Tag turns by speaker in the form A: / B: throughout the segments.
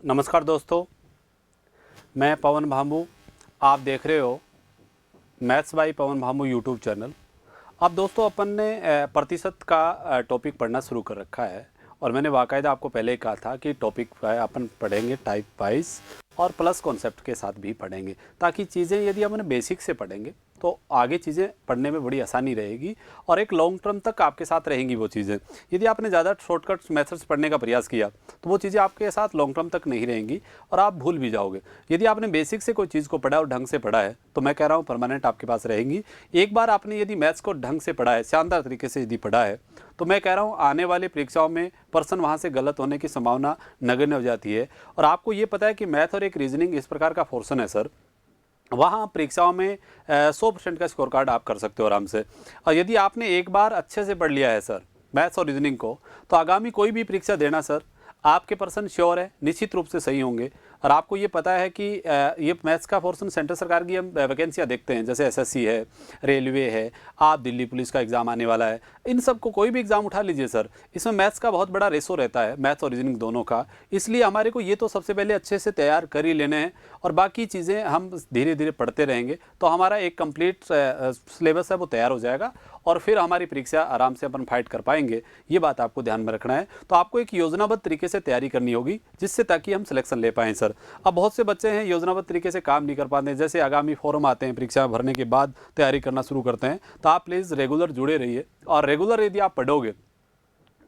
A: नमस्कार दोस्तों, मैं पवन भामू। आप देख रहे हो maths by Pawan Bhamu YouTube channel. अब दोस्तों अपन ने प्रतिशत का टॉपिक पढ़ना शुरू कर रखा है और मैंने बाकायदा आपको पहले ही कहा था कि टॉपिक अपन पढ़ेंगे टाइप वाइज और प्लस कॉन्सेप्ट के साथ भी पढ़ेंगे, ताकि चीज़ें यदि अपन बेसिक से पढ़ेंगे तो आगे चीज़ें पढ़ने में बड़ी आसानी रहेगी और एक लॉन्ग टर्म तक आपके साथ रहेंगी वो चीज़ें। यदि आपने ज़्यादा शॉर्टकट मेथड्स पढ़ने का प्रयास किया तो वो चीज़ें आपके साथ लॉन्ग टर्म तक नहीं रहेंगी और आप भूल भी जाओगे। यदि आपने बेसिक से कोई चीज़ को पढ़ा और ढंग से पढ़ा है तो मैं कह रहा हूँ परमानेंट आपके पास रहेंगी। एक बार आपने यदि मैथ्स को ढंग से पढ़ा है, शानदार तरीके से यदि पढ़ा है, तो मैं कह रहा हूँ आने वाली परीक्षाओं में पर्सन वहाँ से गलत होने की संभावना नगण्य हो जाती है। और आपको ये पता है कि मैथ और एक रीजनिंग इस प्रकार का पोर्शन है सर, वहाँ परीक्षाओं में 100% का स्कोर कार्ड आप कर सकते हो आराम से। और यदि आपने एक बार अच्छे से पढ़ लिया है सर मैथ्स और रीजनिंग को, तो आगामी कोई भी परीक्षा देना सर आपके पर्सन श्योर है निश्चित रूप से सही होंगे। और आपको ये पता है कि ये मैथ्स का पोर्शन सेंट्रल सरकार की हम वैकेंसियाँ देखते हैं, जैसे एसएससी है, रेलवे है, आप दिल्ली पुलिस का एग्ज़ाम आने वाला है, इन सब को कोई भी एग्ज़ाम उठा लीजिए सर, इसमें मैथ्स का बहुत बड़ा रेशो रहता है, मैथ्स और रीजनिंग दोनों का। इसलिए हमारे को ये तो सबसे पहले अच्छे से तैयार कर ही लेने हैं और बाकी चीज़ें हम धीरे धीरे पढ़ते रहेंगे तो हमारा एक कंप्लीट सिलेबस है वो तैयार हो जाएगा और फिर हमारी परीक्षा आराम से अपन फाइट कर पाएंगे। ये बात आपको ध्यान में रखना है। तो आपको एक योजनाबद्ध तरीके से तैयारी करनी होगी जिससे ताकि हम सिलेक्शन ले पाएँ सर। अब बहुत से बच्चे हैं योजनाबद्ध तरीके से काम नहीं कर पाते हैं, जैसे आगामी फॉर्म आते हैं परीक्षा भरने के बाद तैयारी करना शुरू करते हैं, तो आप प्लीज़ रेगुलर जुड़े रहिए और रेगुलर यदि आप पढ़ोगे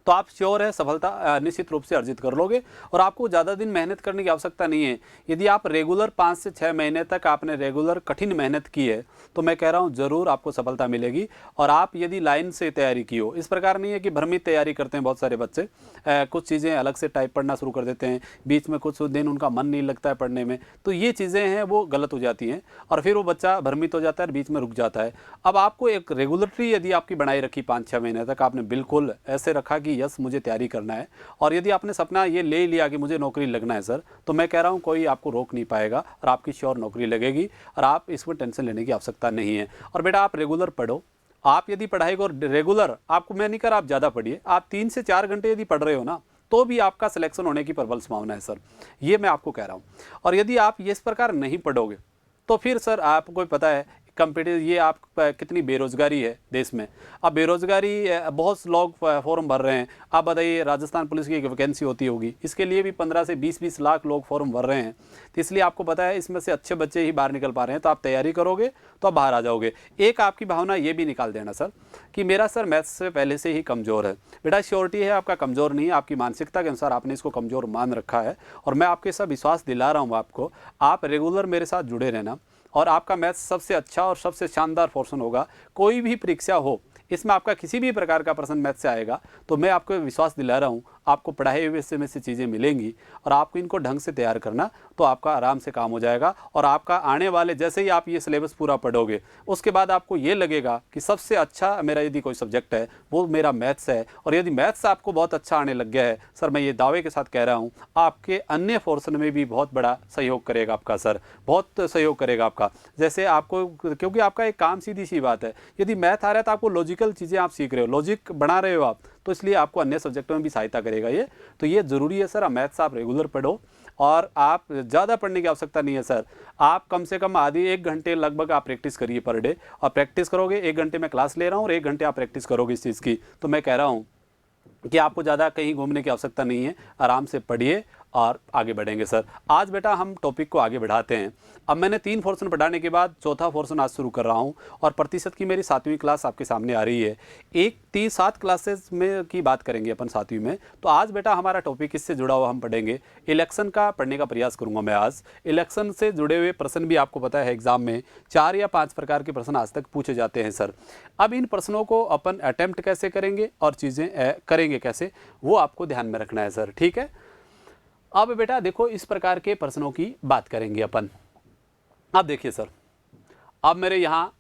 A: तो आप श्योर है सफलता निश्चित रूप से अर्जित कर लोगे और आपको ज़्यादा दिन मेहनत करने की आवश्यकता नहीं है। यदि आप रेगुलर 5 से 6 महीने तक आपने रेगुलर कठिन मेहनत की है तो मैं कह रहा हूँ ज़रूर आपको सफलता मिलेगी। और आप यदि लाइन से तैयारी की हो, इस प्रकार नहीं है कि भ्रमित तैयारी करते हैं बहुत सारे बच्चे, कुछ चीज़ें अलग से टाइप पढ़ना शुरू कर देते हैं, बीच में कुछ दिन उनका मन नहीं लगता है पढ़ने में, तो ये चीज़ें हैं वो गलत हो जाती हैं और फिर वो बच्चा भ्रमित हो जाता है और बीच में रुक जाता है। अब आपको एक रेगुलरिटी यदि आपकी बनाई रखी 5-6 महीने तक, आपने बिल्कुल ऐसे रखा कि यस मुझे तैयारी करना है और यदि आपने सपना ये ले लिया कि मुझे नौकरी लगना है सर, तो मैं कह रहा हूँ कोई आपको रोक नहीं पाएगा और आपकी श्योर नौकरी लगेगी और आप इसमें टेंशन लेने की आवश्यकता नहीं है। और बेटा आप रेगुलर पढ़ो। आप यदि पढ़ाई को रेगुलर, आपको मैं नहीं कर आप ज़्यादा पढ़िए, आप 3 से 4 घंटे यदि पढ़ रहे हो ना तो भी आपका सिलेक्शन होने की प्रबल संभावना है सर, ये मैं आपको कह रहा हूँ। और यदि आप इस प्रकार नहीं पढ़ोगे तो फिर सर आपको पता है कंपटीटिव ये आप कितनी बेरोजगारी है देश में। अब बेरोजगारी बहुत लोग फॉर्म भर रहे हैं। आप बताइए राजस्थान पुलिस की एक वैकेंसी होती होगी, इसके लिए भी 15 से 20 लाख लोग फॉर्म भर रहे हैं। तो इसलिए आपको पता है इसमें से अच्छे बच्चे ही बाहर निकल पा रहे हैं, तो आप तैयारी करोगे तो आप बाहर आ जाओगे। एक आपकी भावना ये भी निकाल देना सर कि मेरा सर मैथ्स से पहले से ही कमज़ोर है। बेटा श्योरिटी है आपका कमज़ोर नहीं है, आपकी मानसिकता के अनुसार आपने इसको कमज़ोर मान रखा है और मैं आपके साथ विश्वास दिला रहा हूँ आपको। आप रेगुलर मेरे साथ जुड़े रहना और आपका मैथ्स सबसे अच्छा और सबसे शानदार पोर्शन होगा। कोई भी परीक्षा हो इसमें आपका किसी भी प्रकार का प्रश्न मैथ से आएगा तो मैं आपको विश्वास दिला रहा हूँ आपको पढ़ाई हुए से में से चीज़ें मिलेंगी और आपको इनको ढंग से तैयार करना तो आपका आराम से काम हो जाएगा। और आपका आने वाले जैसे ही आप ये सिलेबस पूरा पढ़ोगे उसके बाद आपको ये लगेगा कि सबसे अच्छा मेरा यदि कोई सब्जेक्ट है वो मेरा मैथ्स है। और यदि मैथ्स आपको बहुत अच्छा आने लग गया है सर, मैं ये दावे के साथ कह रहा हूँ आपके अन्य पोर्शन में भी बहुत बड़ा सहयोग करेगा आपका सर, बहुत सहयोग करेगा आपका। जैसे आपको, क्योंकि आपका एक काम सीधी सी बात है, यदि मैथ आ रहा है तो आपको लॉजिकल चीज़ें आप सीख रहे हो, लॉजिक बना रहे हो आप, तो इसलिए आपको अन्य सब्जेक्टों में भी सहायता करेगा ये। तो ये ज़रूरी है सर, मैथ्स आप रेगुलर पढ़ो और आप ज़्यादा पढ़ने की आवश्यकता नहीं है सर। आप कम से कम आधी 1 घंटे लगभग आप प्रैक्टिस करिए पर डे, और प्रैक्टिस करोगे 1 घंटे मैं क्लास ले रहा हूँ और 1 घंटे आप प्रैक्टिस करोगे इस चीज़ की, तो मैं कह रहा हूँ कि आपको ज़्यादा कहीं घूमने की आवश्यकता नहीं है, आराम से पढ़िए और आगे बढ़ेंगे सर। आज बेटा हम टॉपिक को आगे बढ़ाते हैं। अब मैंने 3 पोर्शन पढ़ाने के बाद चौथा पोर्शन आज शुरू कर रहा हूं और प्रतिशत की मेरी 7वीं क्लास आपके सामने आ रही है। 7 क्लासेस में की बात करेंगे अपन 7वीं में। तो आज बेटा हमारा टॉपिक इससे जुड़ा हुआ हम पढ़ेंगे, इलेक्शन का पढ़ने का प्रयास करूँगा मैं आज। इलेक्शन से जुड़े हुए प्रश्न भी आपको पता है एग्जाम में 4 या 5 प्रकार के प्रश्न आज तक पूछे जाते हैं सर। अब इन प्रश्नों को अपन अटेम्प्ट कैसे करेंगे और चीज़ें करेंगे कैसे, वो आपको ध्यान में रखना है सर, ठीक है। अब बेटा देखो इस प्रकार के प्रश्नों की बात करेंगे अपन। अब देखिए सर, अब मेरे यहाँ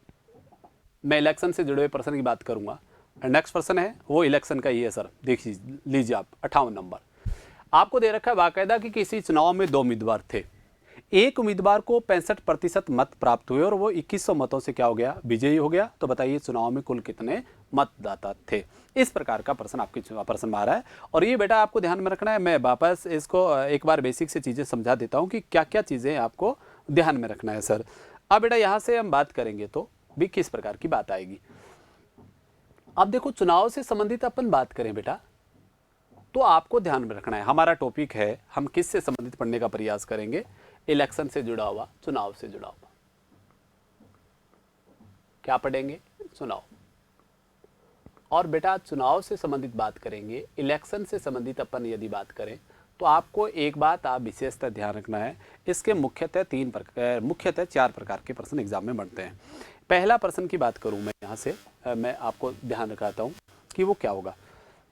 A: मैं इलेक्शन से जुड़े हुए प्रश्न की बात करूंगा। नेक्स्ट प्रश्न है वो इलेक्शन का ही है सर, देख लीजिए आप 58 नंबर आपको दे रखा है बाकायदा कि किसी चुनाव में 2 उम्मीदवार थे, एक उम्मीदवार को 65% मत प्राप्त हुए और वो 2100 मतों से क्या हो गया, विजयी हो गया। तो बताइए चुनाव में कुल कितने मतदाता थे। इस प्रकार का प्रश्न आपके प्रश्न में आ रहा है। और ये बेटा आपको ध्यान में रखना है, मैं वापस इसको एक बार बेसिक से चीज़ें समझा देता हूँ कि क्या क्या चीज़ें आपको ध्यान में रखना है सर। अब बेटा यहाँ से हम बात करेंगे तो भी किस प्रकार की बात आएगी। अब देखो चुनाव से संबंधित अपन बात करें बेटा तो आपको ध्यान में रखना है, हमारा टॉपिक है, हम किस से संबंधित पढ़ने का प्रयास करेंगे, इलेक्शन से जुड़ा हुआ, चुनाव से जुड़ा हुआ। क्या पढ़ेंगे, चुनाव। और बेटा चुनाव से संबंधित बात करेंगे, इलेक्शन से संबंधित अपन यदि बात करें तो आपको एक बात आप विशेषतः ध्यान रखना है, इसके मुख्यतः 4 प्रकार के प्रश्न एग्जाम में बनते हैं। पहला प्रश्न की बात करूं मैं यहाँ से, मैं आपको ध्यान रखाता हूँ कि वो क्या होगा।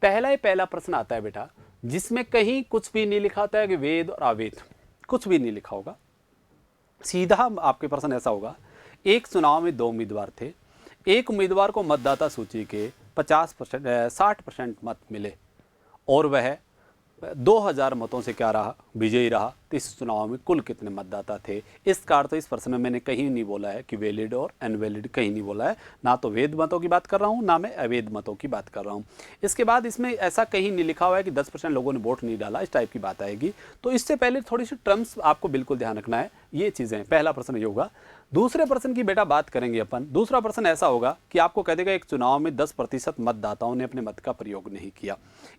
A: पहला प्रश्न आता है बेटा जिसमें कहीं कुछ भी नहीं लिखा होता है कि वेद और अवेद, कुछ भी नहीं लिखा होगा। सीधा आपके प्रश्न ऐसा होगा, एक चुनाव में 2 उम्मीदवार थे, एक उम्मीदवार को मतदाता सूची के 60% मत मिले और वह 2000 मतों से क्या रहा, विजयी रहा। तो इस चुनाव में कुल कितने मतदाता थे। इस कार तो इस प्रश्न में मैंने कहीं नहीं बोला है कि वैलिड और अनवैलिड, कहीं नहीं बोला है, ना तो वैध मतों की बात कर रहा हूँ ना मैं अवैध मतों की बात कर रहा हूँ। इसके बाद इसमें ऐसा कहीं नहीं लिखा हुआ है कि 10% लोगों ने वोट नहीं डाला, इस टाइप की बात आएगी। तो इससे पहले थोड़ी सी टर्म्स आपको बिल्कुल ध्यान रखना है, ये चीज़ें। पहला प्रश्न ये होगा। दूसरे प्रश्न की बेटा बात करेंगे अपन। दूसरा प्रश्न ऐसा होगा कि आपको कह देगा एक चुनाव में 10% मतदाताओं ने अपने मत का प्रयोग नहीं किया।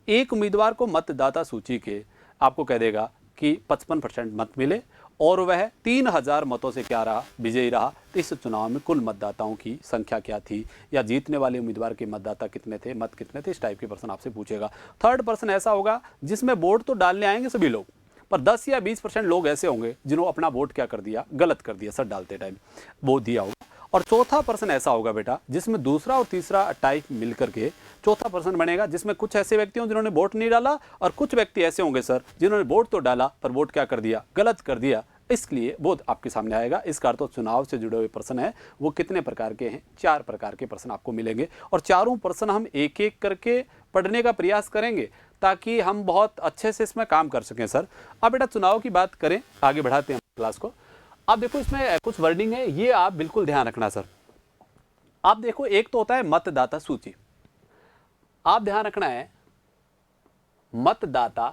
A: एक उम्मीदवार को मतदाता सूची के आपको कह देगा कि 55% मत मिले और वह 3000 मतों से क्या रहा, विजयी रहा। तो इस चुनाव में कुल मतदाताओं की संख्या क्या थी, या जीतने वाले उम्मीदवार के मतदाता कितने थे, मत कितने थे, इस टाइप के प्रश्न आपसे पूछेगा। थर्ड प्रश्न ऐसा होगा जिसमें वोट तो डालने आएंगे सभी लोग, पर 10 या 20% लोग ऐसे होंगे जिन्होंने अपना वोट क्या कर दिया, गलत कर दिया, सर डालते टाइम वो दिया होगा। और चौथा प्रश्न ऐसा होगा बेटा जिसमें दूसरा और तीसरा टाइप मिलकर के चौथा प्रश्न बनेगा, जिसमें कुछ ऐसे व्यक्ति हों जिन्होंने वोट नहीं डाला और कुछ व्यक्ति ऐसे होंगे सर जिन्होंने वोट तो डाला पर वोट क्या कर दिया, गलत कर दिया। इसलिए वो आपके सामने आएगा। इस कार तो चुनाव से जुड़े हुए प्रश्न है वो कितने प्रकार के हैं, 4 प्रकार के प्रश्न आपको मिलेंगे। और चारों प्रश्न हम एक एक करके पढ़ने का प्रयास करेंगे ताकि हम बहुत अच्छे से इसमें काम कर सकें सर। अब बेटा चुनाव की बात करें, आगे बढ़ाते हैं क्लास को। अब देखो इसमें कुछ वर्डिंग है, ये आप बिल्कुल ध्यान रखना सर। आप देखो एक तो होता है मतदाता सूची, आप ध्यान रखना है मतदाता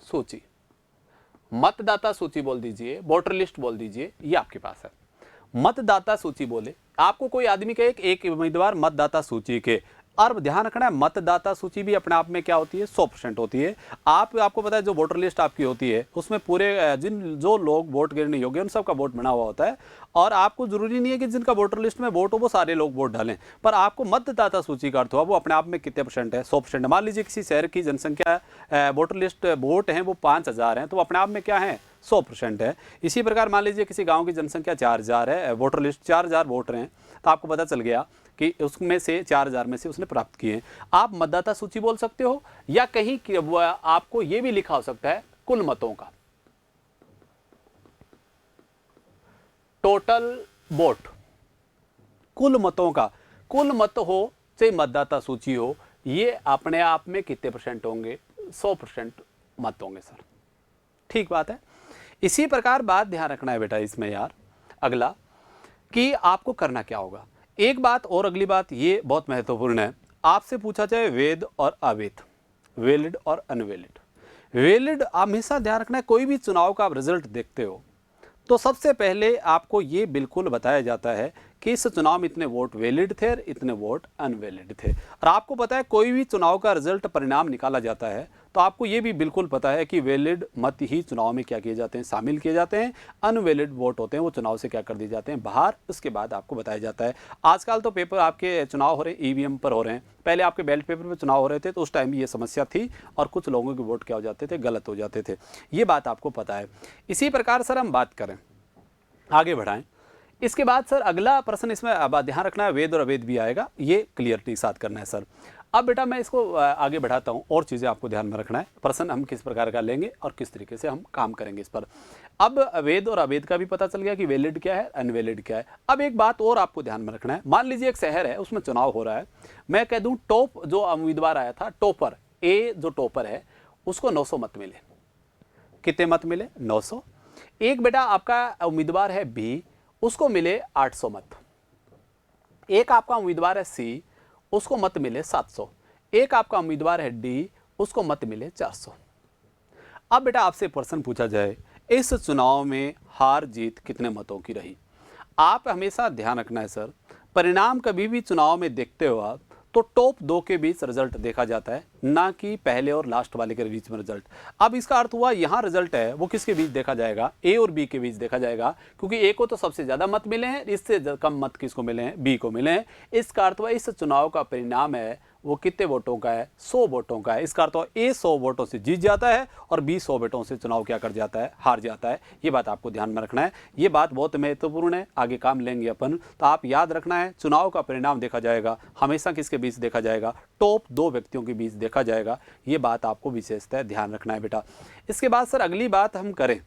A: सूची, मतदाता सूची बोल दीजिए, वोटर लिस्ट बोल दीजिए, ये आपके पास है। मतदाता सूची बोले आपको कोई आदमी कहे एक उम्मीदवार मतदाता सूची के, और ध्यान रखना है मतदाता सूची भी अपने आप में क्या होती है, 100% होती है। आपको पता है जो वोटर लिस्ट आपकी होती है उसमें पूरे जो लोग वोट गिरने योग्य उन सबका वोट बना हुआ होता है। और आपको जरूरी नहीं है कि जिनका वोटर लिस्ट में वोट हो वो सारे लोग वोट डालें, पर आपको मतदाता सूची का अर्थ हुआ वो अपने आप में कितने % है, 100%। मान लीजिए किसी शहर की जनसंख्या वोटर लिस्ट वोट हैं वो 5000 हैं, तो अपने आप में क्या है, 100% है। इसी प्रकार मान लीजिए किसी गांव की जनसंख्या 4000 है, वोटर लिस्ट 4000 वोट रहे हैं, तो आपको पता चल गया कि उसमें से 4000 में से उसने प्राप्त किए। आप मतदाता सूची बोल सकते हो, या कहीं आपको यह भी लिखा हो सकता है कुल मतों का, टोटल वोट, कुल मतों का, कुल मत हो चाहे मतदाता सूची हो, ये अपने आप में कितने % होंगे, 100% मत होंगे सर। ठीक बात है। इसी प्रकार बात ध्यान रखना है बेटा इसमें यार, अगला कि आपको करना क्या होगा। एक बात और अगली बात ये बहुत महत्वपूर्ण है, आपसे पूछा जाए वैध और अवैध, वैलिड और अनवैलिड। वैलिड हमेशा ध्यान रखना है, कोई भी चुनाव का आप रिजल्ट देखते हो तो सबसे पहले आपको ये बिल्कुल बताया जाता है कि इस चुनाव में इतने वोट वैलिड थे और इतने वोट अनवैलिड थे। और आपको पता है कोई भी चुनाव का रिजल्ट परिणाम निकाला जाता है तो आपको ये भी बिल्कुल पता है कि वैलिड मत ही चुनाव में क्या किए जाते हैं, शामिल किए जाते हैं। अनवैलिड वोट होते हैं वो चुनाव से क्या कर दिए जाते हैं, बाहर। उसके बाद आपको बताया जाता है। आजकल तो पेपर आपके चुनाव हो रहे हैं ईवीएम पर हो रहे हैं, पहले आपके बैलेट पेपर पर चुनाव हो रहे थे तो उस टाइम भी ये समस्या थी और कुछ लोगों के वोट क्या हो जाते थे, गलत हो जाते थे। ये बात आपको पता है। इसी प्रकार सर हम बात करें, आगे बढ़ाएं। इसके बाद सर अगला प्रश्न इसमें अब ध्यान रखना है वेद और अवैध भी आएगा, ये क्लियरिटी के साथ करना है सर। अब बेटा मैं इसको आगे बढ़ाता हूं, और चीज़ें आपको ध्यान में रखना है, प्रश्न हम किस प्रकार का लेंगे और किस तरीके से हम काम करेंगे इस पर। अब वेद और अवैध का भी पता चल गया कि वैलिड क्या है, अनवैलिड क्या है। अब एक बात और आपको ध्यान में रखना है, मान लीजिए एक शहर है उसमें चुनाव हो रहा है, मैं कह दूं टॉप जो उम्मीदवार आया था, टॉपर ए जो टॉपर है उसको 900 मत मिले। कितने मत मिले, 900। एक बेटा आपका उम्मीदवार है बी, उसको मिले 800 मत। एक आपका उम्मीदवार है सी, उसको मत मिले 700। एक आपका उम्मीदवार है डी, उसको मत मिले 400। अब बेटा आपसे प्रश्न पूछा जाए, इस चुनाव में हार जीत कितने मतों की रही? आप हमेशा ध्यान रखना है सर, परिणाम कभी भी चुनाव में देखते हो आप तो टॉप 2 के बीच रिजल्ट देखा जाता है, ना कि पहले और लास्ट वाले के बीच में रिजल्ट। अब इसका अर्थ हुआ यहाँ रिजल्ट है वो किसके बीच देखा जाएगा? ए और बी के बीच देखा जाएगा, क्योंकि ए को तो सबसे ज़्यादा मत मिले हैं, इससे कम मत किसको मिले हैं? बी को मिले हैं। इसका अर्थ हुआ इस चुनाव का परिणाम है वो कितने वोटों का है? 100 वोटों का है। इसका अर्थ हुआ ए 100 वोटों से जीत जाता है और बी 100 वोटों से चुनाव क्या कर जाता है? हार जाता है। ये बात आपको ध्यान में रखना है, ये बात बहुत महत्वपूर्ण है, आगे काम लेंगे अपन। तो आप याद रखना है, चुनाव का परिणाम देखा जाएगा हमेशा किसके बीच देखा जाएगा? टॉप 2 व्यक्तियों के बीच देखा जाएगा। ये बात आपको विशेषतः ध्यान रखना है बेटा। इसके बाद सर अगली बात हम करें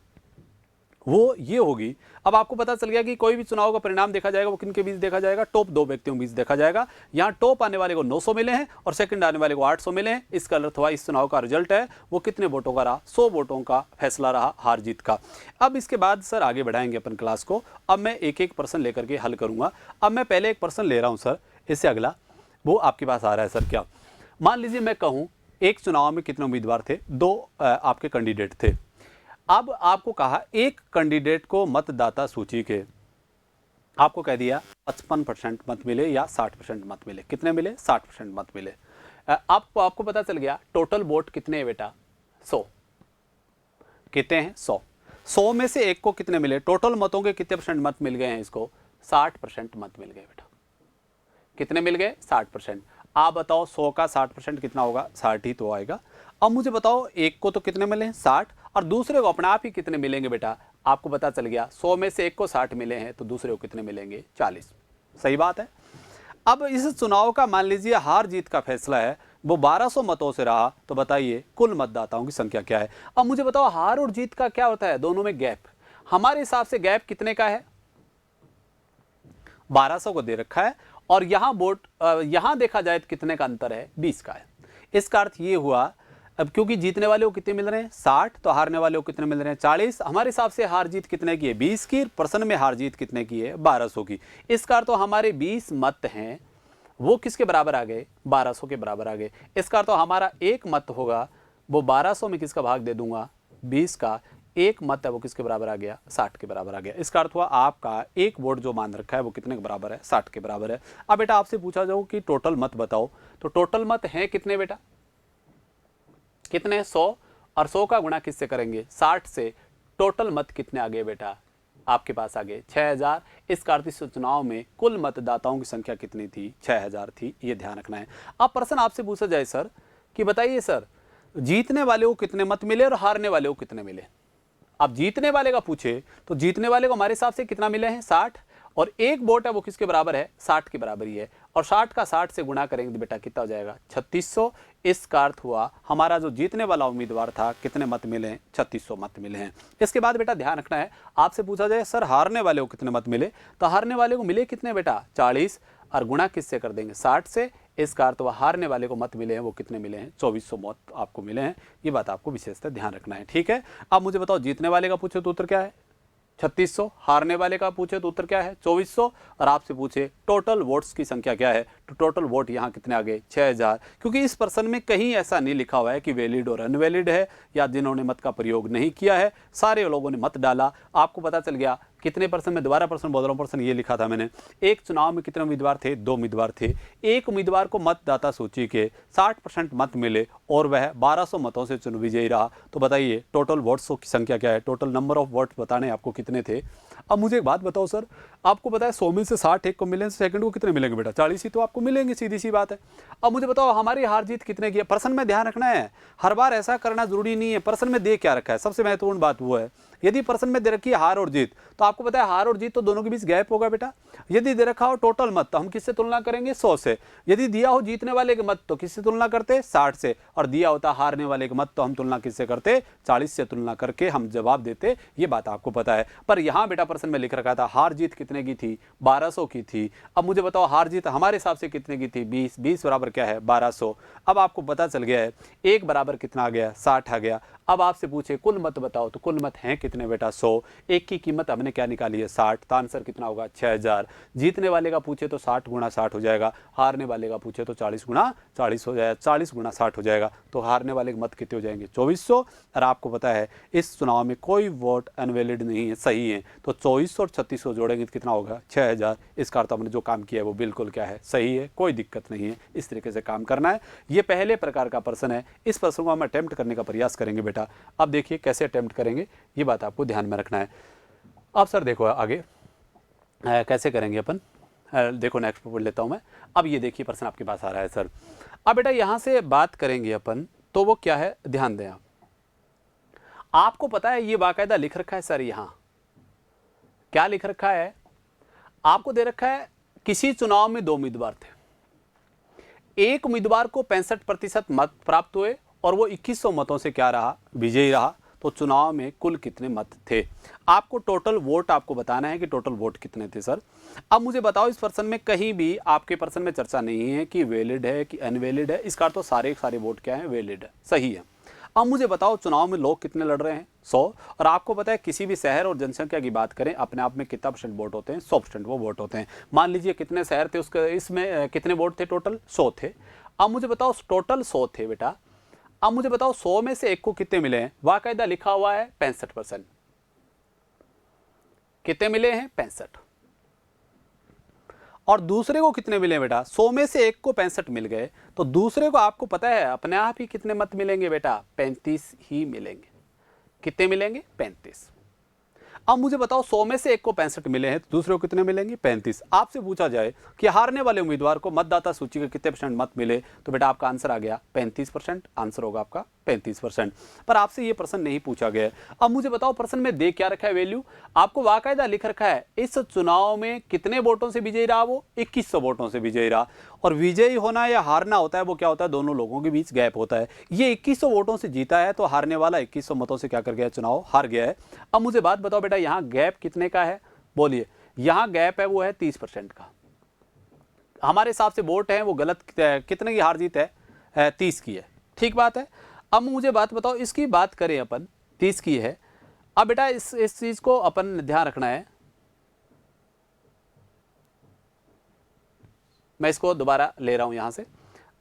A: वो ये होगी, अब आपको पता चल गया कि कोई भी चुनाव का परिणाम देखा जाएगा वो किनके बीच देखा जाएगा? टॉप 2 व्यक्तियों के बीच देखा जाएगा। यहाँ टॉप आने वाले को 900 मिले हैं और सेकंड आने वाले को 800 मिले हैं। इसका अर्थ हुआ इस चुनाव का रिजल्ट है वो कितने वोटों का रहा? 100 वोटों का फैसला रहा हार जीत का। अब इसके बाद सर आगे बढ़ाएंगे अपन क्लास को। अब मैं एक एक प्रश्न लेकर के हल करूंगा। अब मैं पहले एक प्रश्न ले रहा हूँ सर, इससे अगला वो आपके पास आ रहा है सर। क्या मान लीजिए मैं कहूँ एक चुनाव में कितने उम्मीदवार थे? 2 आपके कैंडिडेट थे। अब आपको कहा एक कैंडिडेट को मतदाता सूची के आपको कह दिया 55% मत मिले या 60% मत मिले। कितने मिले? 60% मत मिले। आपको पता चल गया टोटल वोट कितने हैं बेटा? 100। कितने हैं? 100। 100 में से एक को कितने मिले? टोटल मतों के कितने परसेंट मत मिल गए हैं इसको? 60% मत मिल गए बेटा। कितने मिल गए? 60%। आप बताओ 100 का 60% कितना होगा? 60 ही तो आएगा। अब मुझे बताओ एक को तो कितने मिले हैं? 60, और दूसरे को अपने आप ही कितने मिलेंगे बेटा? आपको पता चल गया 100 में से एक को 60 मिले हैं तो दूसरे को कितने मिलेंगे? 40। सही बात है। अब इस चुनाव का मान लीजिए हार जीत का फैसला है वो 1200 मतों से रहा, तो बताइए कुल मतदाताओं की संख्या क्या है? अब मुझे बताओ हार और जीत का क्या होता है? दोनों में गैप। हमारे हिसाब से गैप कितने का है? 1200 को दे रखा है और यहाँ वोट यहाँ देखा जाए तो कितने का अंतर है? 20 का है। इसका अर्थ ये हुआ, अब क्योंकि जीतने वाले को कितने मिल रहे हैं? 60, तो हारने वाले को कितने मिल रहे हैं? 40। हमारे हिसाब से हार जीत कितने की है? 20 की। प्रश्न में हार जीत कितने की है? 1200 की। इसका अर्थ तो हमारे 20 मत हैं वो किसके बराबर आ गए? 1200 के बराबर आ गए। इसका अर्थ तो हमारा एक मत होगा वो 1200 में किसका भाग दे दूंगा? 20 का। एक मत है वो किसके बराबर आ गया? 60 के बराबर आ गया। इसका अर्थ हुआ आपका एक वोट जो मान रखा है वो कितने के बराबर है? 60 के बराबर है। अब बेटा आपसे पूछा जाओ कि टोटल मत बताओ, तो टोटल मत हैं कितने बेटा? कितने? 100, और 100 का गुणा किससे करेंगे? 60 से। टोटल मत कितने आ गए बेटा? आपके पास आ गए 6000। इसका अर्थ इस चुनाव में कुल मतदाताओं की संख्या कितनी थी? 6000 थी। ये ध्यान रखना है। अब प्रश्न आपसे पूछा जाए सर कि बताइए सर जीतने वाले को कितने मत मिले और हारने वाले को कितने मिले? अब जीतने वाले का पूछे तो जीतने वाले को हमारे हिसाब से कितना मिले हैं? 60, और एक वोट है वो किसके बराबर है? 60 के बराबर ही है। और 60 का 60 से गुणा करेंगे तो बेटा कितना हो जाएगा? 3600। इसका अर्थ हुआ हमारा जो जीतने वाला उम्मीदवार था कितने मत मिले हैं? 3600 मत मिले हैं। इसके बाद बेटा ध्यान रखना है, आपसे पूछा जाए सर हारने वाले को कितने मत मिले, तो हारने वाले को मिले कितने बेटा? 40, और गुणा किससे कर देंगे? 60 से। इसका अर्थ हुआ हारने वाले को मत मिले हैं वो कितने मिले हैं? 2400 मत आपको मिले हैं। ये बात आपको विशेषतः ध्यान रखना है, ठीक है। अब मुझे बताओ जीतने वाले का पूछे तो उत्तर क्या है? 3600। हारने वाले का पूछे तो उत्तर क्या है? 2400। और आपसे पूछे टोटल वोट्स की संख्या क्या है, तो टोटल वोट यहाँ कितने आ गए? 6000। क्योंकि इस प्रश्न में कहीं ऐसा नहीं लिखा हुआ है कि वैलिड और अनवैलिड है या जिन्होंने मत का प्रयोग नहीं किया है, सारे लोगों ने मत डाला। आपको पता चल गया कितने परसेंट में? दोबारा प्रश्न बोल रहा हूँ, प्रश्न ये लिखा था मैंने, एक चुनाव में कितने उम्मीदवार थे? 2 उम्मीदवार थे। एक उम्मीदवार को मतदाता सूची के 60% मत मिले और वह 1200 मतों से चुनाव विजयी रहा। तो बताइए टोटल वोट्स की संख्या क्या है? टोटल नंबर ऑफ वोट्स बताने आपको कितने थे? अब मुझे एक बात बताओ सर, आपको पता है 100 में से 60 एक को मिले, सेकंड को कितने मिलेंगे बेटा? 40 ही तो आपको मिलेंगे, सीधी सी बात है। अब मुझे बताओ हमारी हार जीत कितने की है? प्रश्न में ध्यान रखना है, हर बार ऐसा करना जरूरी नहीं है। प्रश्न में दे क्या रखा है? सबसे महत्वपूर्ण बात वो है, यदि प्रश्न में दे रखी है हार और जीत, तो आपको पता है हार और जीत तो दोनों के बीच गैप होगा बेटा। यदि दे रखा हो टोटल मत तो हम किससे तुलना करेंगे? 100 से। यदि दिया हो जीतने वाले के मत तो किससे तुलना करते? 60 से। और दिया होता हारने वाले के मत तो हम तुलना किससे करते? 40 से तुलना करके हम जवाब देते। ये बात आपको पता है। पर यहाँ बेटा प्रश्न में लिख रखा था हार जीत कितने कितने की थी, 1200 की थी। अब मुझे बताओ हार जीत हमारे हिसाब से कितने की थी, 20, 20 बराबर क्या है 1200। अब आपको पता चल गया है एक बराबर कितना आ गया, 60 आ गया। अब आपसे पूछे कुल मत बताओ, तो कुल मत हैं कितने बेटा 100। एक की कीमत हमने क्या निकाली है 60, तो आंसर कितना होगा 6000। जीतने वाले का पूछे तो 60 गुणा 60 हो जाएगा, हारने वाले का पूछे तो 40 गुणा 40 हो जाएगा, 40 गुणा 60 हो जाएगा। तो हारने वाले के मत कितने हो जाएंगे 2400। और आपको पता है इस चुनाव में कोई वोट अनवैलिड नहीं है, सही है। तो 2400 और 3600 जोड़ेंगे तो कितना होगा 6000। इसका अर्थ हमने जो काम किया है वो बिल्कुल क्या है सही है, कोई दिक्कत नहीं है। इस तरीके से काम करना है। ये पहले प्रकार का प्रश्न है, इस प्रश्न को हम अटेम्प्ट करने का प्रयास करेंगे बेटा। अब देखिए कैसे अटेम्प्ट करेंगे, ये बात आपको ध्यान में रखना है। अब सर देखो आगे कैसे करेंगे अपन, देखो नेक्स्ट पढ़ लेता हूं मैं। अब ये देखिए प्रश्न आपके पास आ रहा है सर। अब बेटा यहां से बात करेंगे अपन, तो वो क्या है ध्यान दें आप। आपको पता है ये बाकायदा लिख रखा है सर, यहां क्या लिख रखा है आपको दे रखा है, किसी चुनाव में 2 उम्मीदवार थे, एक उम्मीदवार को 65% मत प्राप्त हुए और वो 2100 मतों से क्या रहा, विजयी रहा। तो चुनाव में कुल कितने मत थे, आपको टोटल वोट आपको बताना है कि टोटल वोट कितने थे सर। अब मुझे बताओ इस प्रश्न में कहीं भी आपके प्रश्न में चर्चा नहीं है कि वैलिड है कि अनवैलिड है, इसका तो सारे वोट क्या है वैलिड है, सही है। अब मुझे बताओ चुनाव में लोग कितने लड़ रहे हैं 100, और आपको पता है किसी भी शहर और जनसंख्या की बात करें अपने आप में कितना % वोट होते हैं 100% वो वोट होते हैं। मान लीजिए कितने शहर थे उसके, इसमें कितने वोट थे टोटल 100 थे। अब मुझे बताओ टोटल 100 थे बेटा। अब मुझे बताओ 100 में से एक को कितने मिले हैं, बाकायदा लिखा हुआ है 65%। कितने मिले हैं 65, और दूसरे को कितने मिले बेटा 100 में से एक को 65 मिल गए, तो दूसरे को आपको पता है अपने आप ही कितने मत मिलेंगे बेटा 35 ही मिलेंगे। कितने मिलेंगे 35। अब मुझे बताओ 100 में से एक को 65 मिले हैं, तो दूसरे को कितने मिलेंगे 35। आपसे पूछा जाए कि हारने वाले उम्मीदवार को मतदाता सूची के कितने % मत मिले, तो बेटा आपका आंसर आ गया 35%, आंसर होगा आपका 35%। पर आपसे ये प्रश्न नहीं पूछा गया। अब मुझे बताओ प्रश्न में दे क्या रखा है वैल्यू, आपको बाकायदा लिख रखा है इस चुनाव में कितने वोटों से विजयी रहा, वो 2100 वोटों से विजयी रहा। और विजयी होना या हारना होता है वो क्या होता है, दोनों लोगों के बीच गैप होता है। ये 2100 वोटों से जीता है, तो हारने वाला 2100 मतों से क्या कर गया, चुनाव हार गया है। अब मुझे बात बताओ बेटा यहाँ गैप कितने का है, बोलिए। यहाँ गैप है वो है 30% का। हमारे हिसाब से वोट है वो गलत, कितने की हार जीत है 30 की है, ठीक बात है। अब मुझे बात बताओ इसकी बात करें अपन 30 की है। अब बेटा इस चीज को अपन ध्यान रखना है, मैं इसको दोबारा ले रहा हूं यहां से।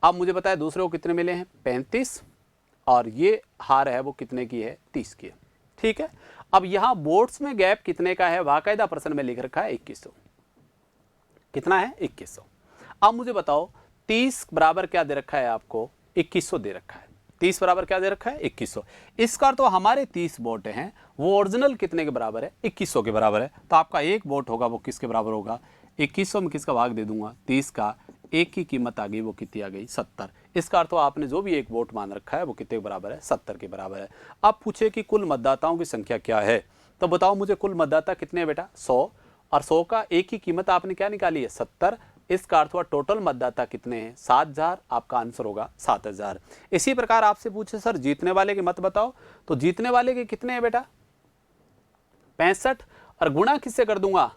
A: अब मुझे पता है दूसरे को कितने मिले हैं 35, और ये हार है वो कितने की है 30 की है, ठीक है। अब यहां वोट्स में गैप कितने का है, बाकायदा प्रश्न में लिख रखा है 2100। कितना है 2100। अब मुझे बताओ 30 बराबर क्या दे रखा है आपको 2100 दे रखा है, 30 बराबर क्या दे रखा है 2100। इसका तो हमारे 30 वोट हैं वो ओरिजिनल कितने के बराबर है 2100 के बराबर है। तो आपका एक वोट होगा वो किसके बराबर होगा, 2100 में किसका भाग दे दूंगा 30 का, एक की कीमत आ गई वो कितनी आ गई 70। इसका अर्थ आपने जो भी एक वोट मान रखा है वो कितने के बराबर है 70 के बराबर है। अब पूछे कि कुल मतदाताओं की संख्या क्या है, तो बताओ मुझे कुल मतदाता कितने हैं बेटा 100, और 100 का एक की कीमत आपने क्या निकाली है 70। इसका अर्थ हुआ टोटल मतदाता कितने हैं 7000, आपका आंसर होगा 7000। इसी प्रकार आपसे पूछे सर जीतने वाले के मत बताओ, तो जीतने वाले के कितने हैं बेटा 65, और गुणा किससे कर दूंगा,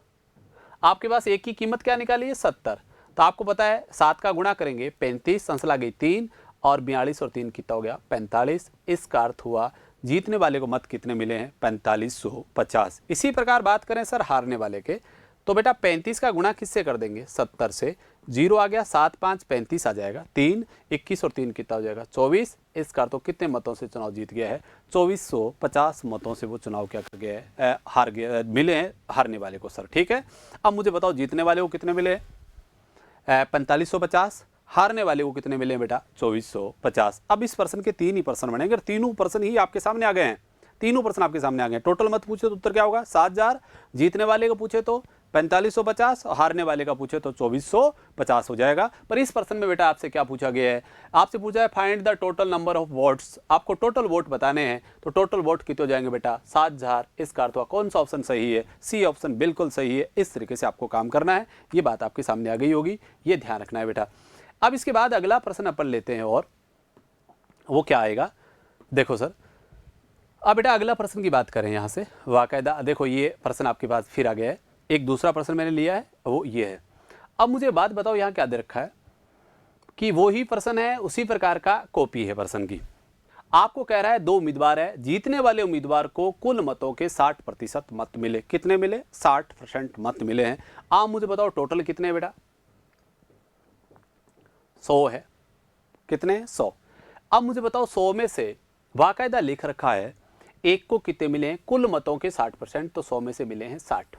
A: आपके पास एक की कीमत क्या निकाली है 70, तो आपको पता है 7 का गुणा करेंगे 35, अंश गई 3, और 42 और 3 कितना हो गया 45। इसका अर्थ हुआ जीतने वाले को मत कितने मिले हैं 4550। इसी प्रकार बात करें सर हारने वाले के, तो बेटा 35 का गुणा किससे कर देंगे 70 से, 0 आ गया 7 5 35 आ जाएगा, 3 21 और 3 कितना हो जाएगा 24। इसका अर्थ तो कितने मतों से चुनाव जीत गया है 2450 मतों से वो चुनाव क्या कर गया है हार गया, मिले हैं हारने वाले को सर, ठीक है। अब मुझे बताओ जीतने वाले को कितने मिले 4550, हारने वाले को कितने मिले बेटा 2450। अब इस प्रश्न के 3 ही प्रश्न बनेंगे, तीनों प्रश्न ही आपके सामने आ गए हैं, तीनों प्रश्न आपके सामने आ गए। टोटल मत पूछे तो उत्तर क्या होगा 7000, जीतने वाले को पूछे तो 4550, और हारने वाले का पूछे तो 2450 हो जाएगा। पर इस प्रश्न में बेटा आपसे क्या पूछा गया है, आपसे पूछा है find the total number of votes, आपको टोटल वोट बताने हैं। तो टोटल वोट कितने हो जाएंगे बेटा 7000। इसका अर्थ हुआ कौन सा ऑप्शन सही है, सी ऑप्शन बिल्कुल सही है। इस तरीके से आपको काम करना है, ये बात आपके सामने आ गई होगी, ये ध्यान रखना है बेटा। अब इसके बाद अगला प्रश्न अपन लेते हैं, और वो क्या आएगा देखो सर। अब बेटा अगला प्रश्न की बात करें यहाँ से, वाकायदा देखो ये प्रश्न आपके पास फिर आ गया है, एक दूसरा प्रश्न मैंने लिया है, वो ये है। अब मुझे बात बताओ, यहाँ क्या दे रखा है कि वो ही प्रश्न है, उसी प्रकार का कॉपी है प्रश्न की। आपको कह रहा है 2 उम्मीदवार है, जीतने वाले उम्मीदवार को कुल मतों के 60% मत मिले। कितने मिले? 60% मत मिले हैं। आप मुझे बताओ टोटल कितने हैं बेटा? 100 है। कितने? 100। अब मुझे बताओ 100 में से बाकायदा लिख रखा है एक को कितने मिले हैं? कुल मतों के 60%, तो 100 में से मिले हैं 60।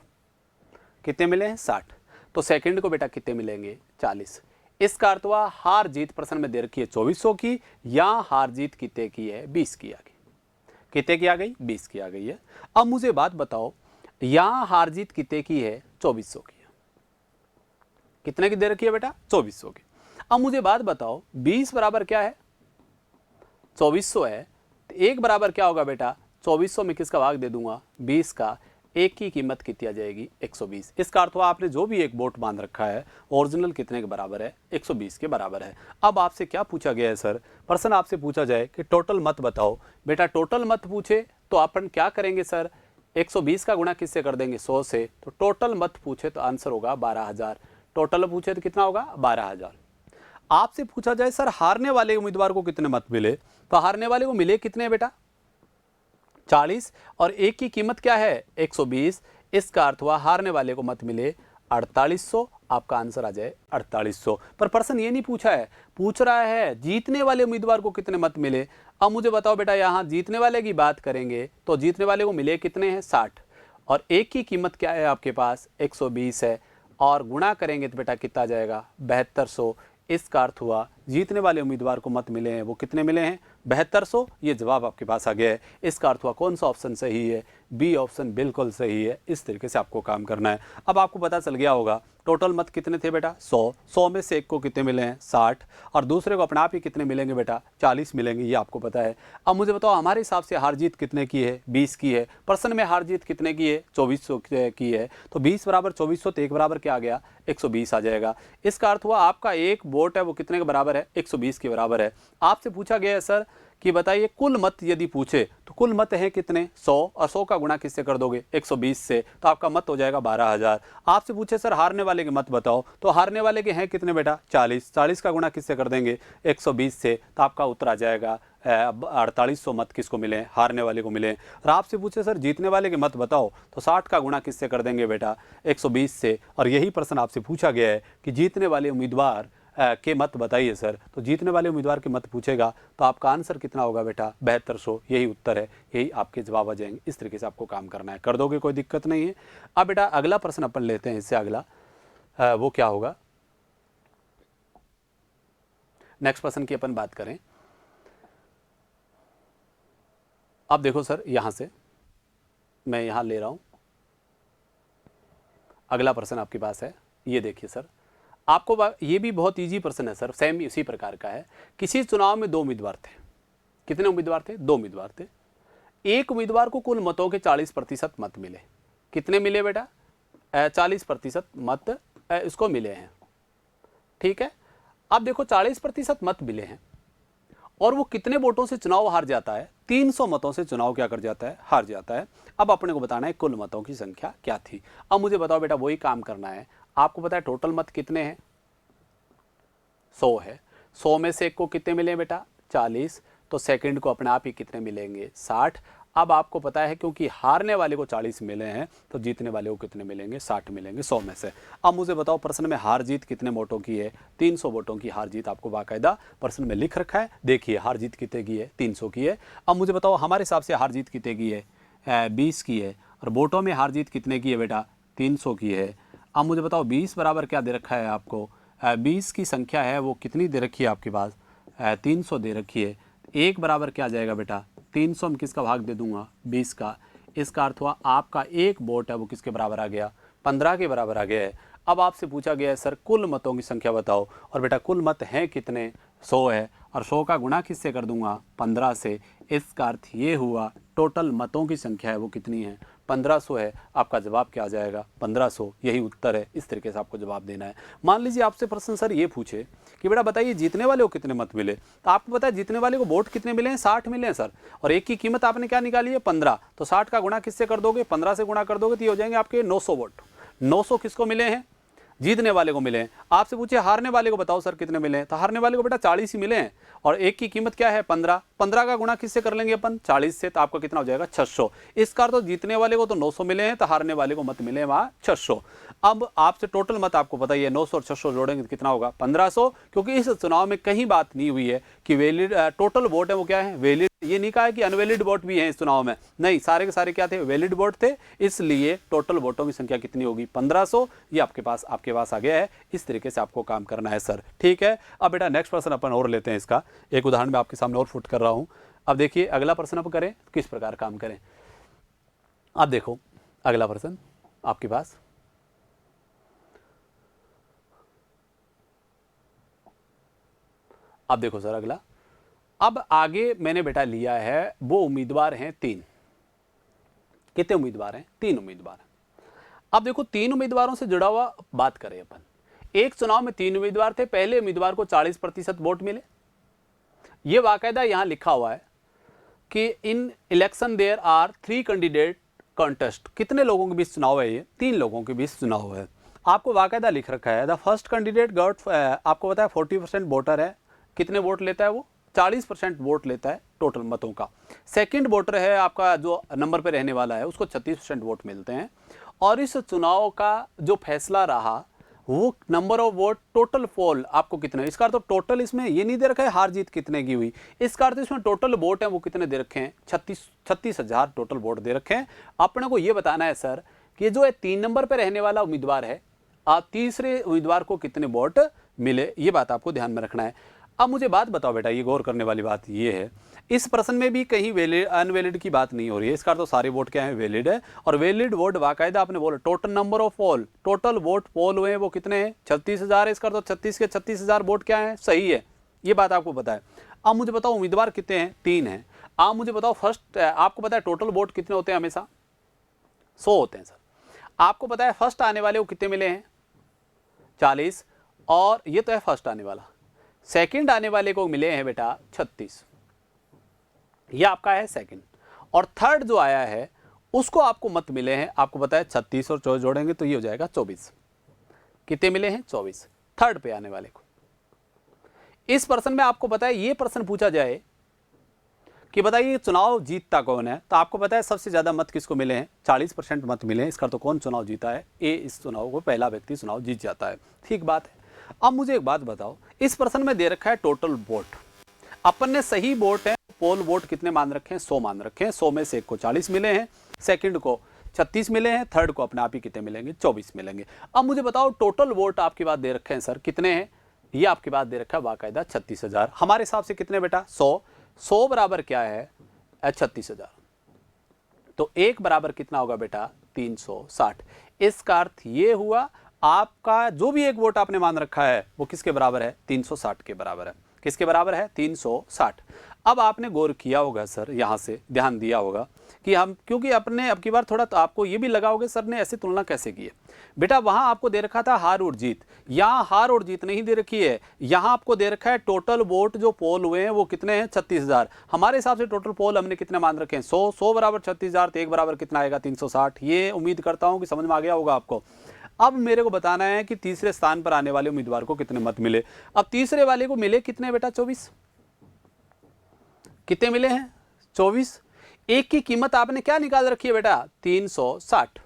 A: कितने मिले हैं? 60। तो सेकंड को बेटा कितने मिलेंगे? 40। इसका अर्थ हुआ हार जीत प्रश्न में दे रखी है 2400 की, या हार जीत कितने की है? 20 की आ गई। कितने की आ गई? 20 की आ गई है। अब मुझे बात बताओ, यहां हार जीत कितने की है? 2400 की है। कितने की दे रखी है बेटा? 2400 की। अब मुझे बात बताओ, 20 बराबर क्या है? 2400 है, तो 1 बराबर क्या होगा बेटा? 2400 में किसका भाग दे दूंगा? 20 का। एक की कीमत कितनी आ जाएगी? 120। इसका अर्थ हुआ आपने जो भी एक वोट बांध रखा है, ओरिजिनल कितने के बराबर है? 120 के बराबर है। अब आपसे क्या पूछा गया है सर? प्रश्न आपसे पूछा जाए कि टोटल मत बताओ। बेटा टोटल मत पूछे तो अपन क्या करेंगे सर? 120 का गुणा किससे कर देंगे? 100 से। तो टोटल मत पूछे तो आंसर होगा 12,000। टोटल पूछे तो कितना होगा? 12,000। आपसे पूछा जाए सर हारने वाले उम्मीदवार को कितने मत मिले, तो हारने वाले को मिले कितने बेटा? 40, और एक की कीमत क्या है? 120। इसका अर्थ हुआ हारने वाले को मत मिले 4800। आपका आंसर आ जाए 4800। पर प्रश्न ये नहीं पूछा है, पूछ रहा है जीतने वाले उम्मीदवार को कितने मत मिले। अब मुझे बताओ बेटा, यहाँ जीतने वाले की बात करेंगे तो जीतने वाले को मिले कितने हैं? 60, और एक की कीमत क्या है आपके पास? 120 है, और गुणा करेंगे तो बेटा कितना जाएगा? 7200। इसका अर्थ हुआ जीतने वाले उम्मीदवार को मत मिले हैं वो कितने मिले हैं? 7200। ये जवाब आपके पास आ गया है। इसका अर्थ हुआ कौन सा ऑप्शन सही है? बी ऑप्शन बिल्कुल सही है। इस तरीके से आपको काम करना है। अब आपको पता चल गया होगा टोटल मत कितने थे बेटा? 100। 100 में से एक को कितने मिले हैं? 60, और दूसरे को अपने आप ही कितने मिलेंगे बेटा? 40 मिलेंगे। ये आपको पता है। अब मुझे बताओ हमारे हिसाब से हार जीत कितने की है? 20 की है। प्रश्न में हार जीत कितने की है? 2400 की है। तो 20 बराबर 2400, तो एक बराबर क्या आ गया? 120 आ जाएगा। इसका अर्थ हुआ आपका एक वोट है वो कितने के बराबर है? 120 के बराबर है। आपसे पूछा गया है सर कि बताइए कुल मत यदि पूछे तो कुल मत है कितने? 100, और 100 का गुणा किससे कर दोगे? 120 से, तो आपका मत हो जाएगा 12,000। आपसे पूछे सर हारने वाले के मत बताओ, तो हारने वाले के हैं कितने बेटा? 40। 40 का गुणा किससे कर देंगे? 120 से, तो आपका उत्तर आ जाएगा 4800 मत किसको मिले? हारने वाले को मिले। और आपसे पूछे सर जीतने वाले के मत बताओ, तो 60 का गुणा किससे कर देंगे बेटा? 120 से। और यही प्रश्न आपसे पूछा गया है कि जीतने वाले उम्मीदवार के मत बताइए सर। तो जीतने वाले उम्मीदवार के मत पूछेगा तो आपका आंसर कितना होगा बेटा? 7200। यही उत्तर है, यही आपके जवाब आ जाएंगे। इस तरीके से आपको काम करना है, कर दोगे, कोई दिक्कत नहीं है। अब बेटा अगला प्रश्न अपन लेते हैं। इससे अगला वो क्या होगा? नेक्स्ट प्रश्न की अपन बात करें। अब देखो सर, यहां से मैं यहां ले रहा हूं। अगला प्रश्न आपके पास है, ये देखिए सर। आपको ये भी बहुत इजी प्रश्न है सर, सेम इसी प्रकार का है। किसी चुनाव में 2 उम्मीदवार थे। कितने उम्मीदवार थे? 2 उम्मीदवार थे। एक उम्मीदवार को कुल मतों के 40% मत मिले। कितने मिले बेटा? 40% मत इसको मिले हैं। ठीक है। अब देखो 40% मत मिले हैं, और वो कितने वोटों से चुनाव हार जाता है? 300 मतों से चुनाव क्या कर जाता है? हार जाता है। अब अपने को बताना है कुल मतों की संख्या क्या थी। अब मुझे बताओ बेटा, वही काम करना है। आपको पता है टोटल मत कितने हैं? 100 है। 100 में से एक को कितने मिले बेटा? 40। तो सेकंड को अपने आप ही कितने मिलेंगे? 60। अब आपको पता है क्योंकि हारने वाले को 40 मिले हैं, तो जीतने वाले को कितने मिलेंगे? 60 मिलेंगे 100 में से। अब मुझे बताओ प्रश्न में हार जीत कितने वोटों की है? 300 वोटों की हार जीत आपको बाकायदा प्रश्न में लिख रखा है। देखिए हार जीत कितने की है? 300 की है। अब मुझे बताओ हमारे हिसाब से हार जीत कितने की है? 20 की है। और वोटों में हार जीत कितने की है बेटा? 300 की है। अब मुझे बताओ 20 बराबर क्या दे रखा है आपको? 20 की संख्या है वो कितनी दे रखी है आपके पास? 300 दे रखी है। एक बराबर क्या आ जाएगा बेटा? 300 में किसका भाग दे दूंगा? 20 का। इसका अर्थ हुआ आपका एक वोट है वो किसके बराबर आ गया? 15 के बराबर आ गया है। अब आपसे पूछा गया है सर कुल मतों की संख्या बताओ, और बेटा कुल मत हैं कितने? 100 है, और 100 का गुणा किससे कर दूंगा? 15 से। इसका अर्थ ये हुआ टोटल मतों की संख्या है वो कितनी है? 1500 है। आपका जवाब क्या आ जाएगा? 1500। यही उत्तर है। इस तरीके से आपको जवाब देना है। मान लीजिए आपसे प्रश्न सर ये पूछे कि बेटा बताइए जीतने वाले को कितने मत मिले, तो आपको पता है जीतने वाले को वोट कितने मिले हैं? 60 मिले हैं सर, और एक की कीमत आपने क्या निकाली है? 15। तो 60 का गुणा किससे कर दोगे? 15 से गुणा कर दोगे तो ये हो जाएंगे आपके 900 वोट। 900 किसको मिले हैं? जीतने वाले को मिले हैं। आपसे पूछिए हारने वाले को बताओ सर कितने मिले हैं, तो हारने वाले को बेटा 40 ही मिले हैं। और एक की कीमत क्या है? 15। 15 का गुणा किससे कर लेंगे अपन? 40 से, तो आपका कितना हो जाएगा? 600। इसका तो जीतने वाले को तो 900 मिले हैं, तो हारने वाले को मत मिले हैं वहाँ 600। अब आपसे टोटल मत आपको पता ही है, 900 और 600 जोड़ेंगे तो कितना होगा? 1500। क्योंकि इस चुनाव में कहीं बात नहीं हुई है कि वैलिड टोटल वोट है वो क्या है? वैलिड। ये नहीं कहा है कि अनवैलिड वोट भी है इस चुनाव में, नहीं, सारे के सारे क्या थे? वैलिड वोट थे। इसलिए टोटल वोटों की संख्या कितनी होगी? 1500। ये आपके पास आ गया है। इस तरीके से आपको काम करना है सर, ठीक है। अब बेटा नेक्स्ट प्रश्न अपन और लेते हैं। इसका एक उदाहरण मैं आपके सामने और फुट कर रहा हूं। अब देखिए अगला प्रश्न अब करें किस प्रकार काम करें। अब देखो अगला प्रश्न आपके पास, अब देखो सर अगला, अब आगे मैंने बेटा लिया है वो उम्मीदवार हैं 3। कितने उम्मीदवार हैं? 3 उम्मीदवार हैं। अब देखो 3 उम्मीदवारों से जुड़ा हुआ बात करें अपन। एक चुनाव में 3 उम्मीदवार थे, पहले उम्मीदवार को 40% वोट मिले। ये बाकायदा यहां लिखा हुआ है कि in election there are 3 candidate contest. कितने लोगों के बीच चुनाव है? ये 3 लोगों के बीच चुनाव है। आपको बाकायदा लिख रखा है द फर्स्ट कैंडिडेट गॉट, आपको पता है 40% वोटर है। कितने वोट लेता है वो? 40% वोट लेता है टोटल मतों का। सेकंड वोटर है आपका जो नंबर पे रहने वाला है, उसको 36% वोट मिलते हैं। और इस चुनाव का जो फैसला रहा वो नंबर ऑफ वोट टोटल पोल आपको कितने, इसका तो टोटल इसमें ये नहीं दे रखा है हार जीत कितने की हुई, इसका अर्थ इसमें टोटल वोट है वो कितने दे रखे हैं? 36,000 टोटल वोट दे रखे हैं। अपने को ये बताना है सर कि जो 3 नंबर पे रहने वाला उम्मीदवार है, आप तीसरे उम्मीदवार को कितने वोट मिले, ये बात आपको ध्यान में रखना है। अब मुझे बात बताओ बेटा, ये गौर करने वाली बात ये है, इस प्रश्न में भी कहीं वैलिड अनवैलिड की बात नहीं हो रही है। इसका तो सारे वोट क्या है? वैलिड है। और वैलिड वोट बाकायदा आपने बोला total number of poll, total vote poll हुए वो कितने हैं? 36,000 है। इसका तो 36 के 36,000 वोट क्या है? सही है। ये बात आपको पता है। अब मुझे बताओ उम्मीदवार कितने हैं? 3 हैं। आप मुझे बताओ फर्स्ट, आपको पता है टोटल वोट कितने होते हैं? हमेशा 100 होते हैं सर। आपको पता है फर्स्ट आने वाले को कितने मिले हैं? 40। और ये तो है फर्स्ट आने वाला। सेकंड आने वाले को मिले हैं बेटा 36, ये आपका है सेकंड। और थर्ड जो आया है उसको आपको मत मिले हैं, आपको पता है 36 और 24 जोड़ेंगे तो ये हो जाएगा 24। कितने मिले हैं? 24 थर्ड पे आने वाले को। इस प्रश्न में आपको पता है, ये प्रश्न पूछा जाए कि बताइए चुनाव जीतता कौन है, तो आपको पता है सबसे ज्यादा मत किसको मिले हैं? 40% मत मिले हैं। इसका तो कौन चुनाव जीता है? ए इस चुनाव को पहला व्यक्ति चुनाव जीत जाता है। ठीक बात है। अब मुझे एक बात बताओ, इस प्रश्न में दे रखा है टोटल वोट। अपन ने सही वोट है पोल वोट कितने मान रखे हैं? 100 मान रखे हैं। 100 में से एक को 40 मिले हैं, सेकंड को 36 मिले हैं, थर्ड को अपने आप ही कितने मिलेंगे? 24 मिलेंगे। अब मुझे बताओ टोटल वोट आपके पास दे रखे हैं सर कितने हैं? ये आपके पास दे रखा है बाकायदा 36,000। हमारे हिसाब से कितने बेटा? 100 बराबर क्या है? 36,000। तो एक बराबर कितना होगा बेटा? 360। इसका अर्थ ये हुआ आपका जो भी एक वोट आपने मान रखा है वो किसके बराबर है? 360 के बराबर है। किसके बराबर है? 360। अब आपने गौर किया होगा सर, यहां से ध्यान दिया होगा कि हम, क्योंकि अपने अब की बार थोड़ा तो आपको ये भी लगा होगा सर ने ऐसी तुलना कैसे की है। बेटा वहां आपको दे रखा था हार और जीत, यहां हार और जीत नहीं दे रखी है। यहां आपको दे रखा है टोटल वोट जो पोल हुए हैं वो कितने हैं? 36,000। हमारे हिसाब से टोटल पोल हमने कितने मान रखे हैं? 100 बराबर 36,000, तो एक बराबर कितना आएगा? 360। ये उम्मीद करता हूं कि समझ में आ गया होगा आपको। अब मेरे को बताना है कि तीसरे स्थान पर आने वाले उम्मीदवार को कितने मत मिले। अब तीसरे वाले को मिले कितने बेटा? 24। कितने मिले हैं? 24। एक की कीमत आपने क्या निकाल रखी है बेटा? 360।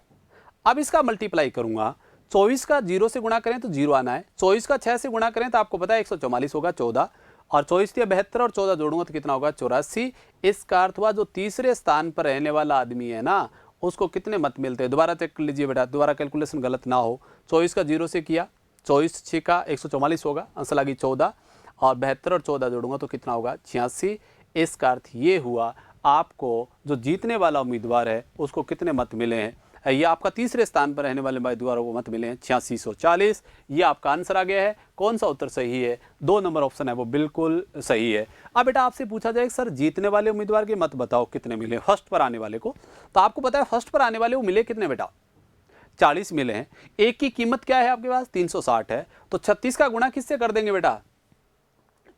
A: अब इसका मल्टीप्लाई करूंगा, 24 का 0 से गुणा करें तो 0 आना है, 24 का 6 से गुणा करें तो आपको पता है 144 होगा 14, और 24 या 72 और 14 जोड़ूंगा तो कितना होगा? 84। इसका अर्थ हुआ जो तीसरे स्थान पर रहने वाला आदमी है ना, उसको कितने मत मिलते हैं? दोबारा चेक कर लीजिए बेटा, दोबारा कैलकुलेशन गलत ना हो। 24 का 0 से किया, 24 6 का 144 होगा, आंसर लगी 14, और 72 और 14 जोड़ूंगा तो कितना होगा? 86। इसका अर्थ ये हुआ आपको जो जीतने वाला उम्मीदवार है उसको कितने मत मिले हैं? ये आपका तीसरे स्थान पर रहने वाले उम्मीदवारों को मत मिले हैं 8640। ये आपका आंसर आ गया है। कौन सा उत्तर सही है? 2 नंबर ऑप्शन है वो बिल्कुल सही है। अब बेटा आपसे पूछा जाए सर जीतने वाले उम्मीदवार के मत बताओ कितने मिले फर्स्ट पर आने वाले को, तो आपको पता है फर्स्ट पर आने वाले को मिले कितने बेटा? 40 मिले हैं। एक की कीमत क्या है आपके पास? 360 है। तो 36 का गुणा किससे कर देंगे बेटा?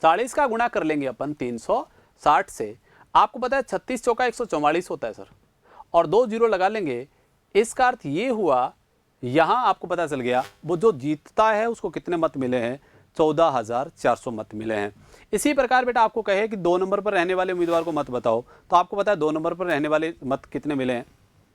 A: 40 का गुणा कर लेंगे अपन 360 से। आपको पता है 36 चौका 144 होता है सर, और 2 जीरो लगा लेंगे। इसका अर्थ ये हुआ यहाँ आपको पता चल गया वो जो जीतता है उसको कितने मत मिले हैं, 14,400 मत मिले हैं। इसी प्रकार बेटा आपको कहे कि 2 नंबर पर रहने वाले उम्मीदवार को मत बताओ, तो आपको पता है 2 नंबर पर रहने वाले मत कितने मिले हैं,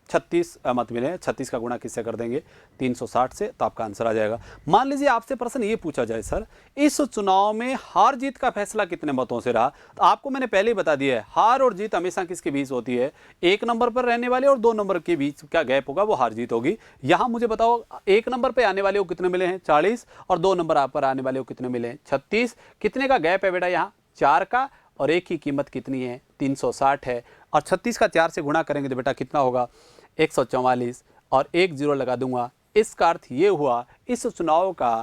A: 36 मत मिले हैं। 36 का गुणा किससे कर देंगे, 360 से, तो आपका आंसर आ जाएगा। मान लीजिए आपसे प्रश्न ये पूछा जाए सर इस चुनाव में हार जीत का फैसला कितने मतों से रहा, तो आपको मैंने पहले ही बता दिया है हार और जीत हमेशा किसके बीच होती है, 1 नंबर पर रहने वाले और 2 नंबर के बीच क्या गैप होगा वो हार जीत होगी। यहां मुझे बताओ 1 नंबर पर आने वाले को कितने मिले हैं, 40, और 2 नंबर पर आने वाले को कितने मिले हैं, 36। कितने का गैप है बेटा, यहाँ 4 का, और एक की कीमत कितनी है, 360 है, और 36 का 4 से गुणा करेंगे तो बेटा कितना होगा, 144, और 1 0 लगा दूंगा। इसका अर्थ ये हुआ इस चुनाव का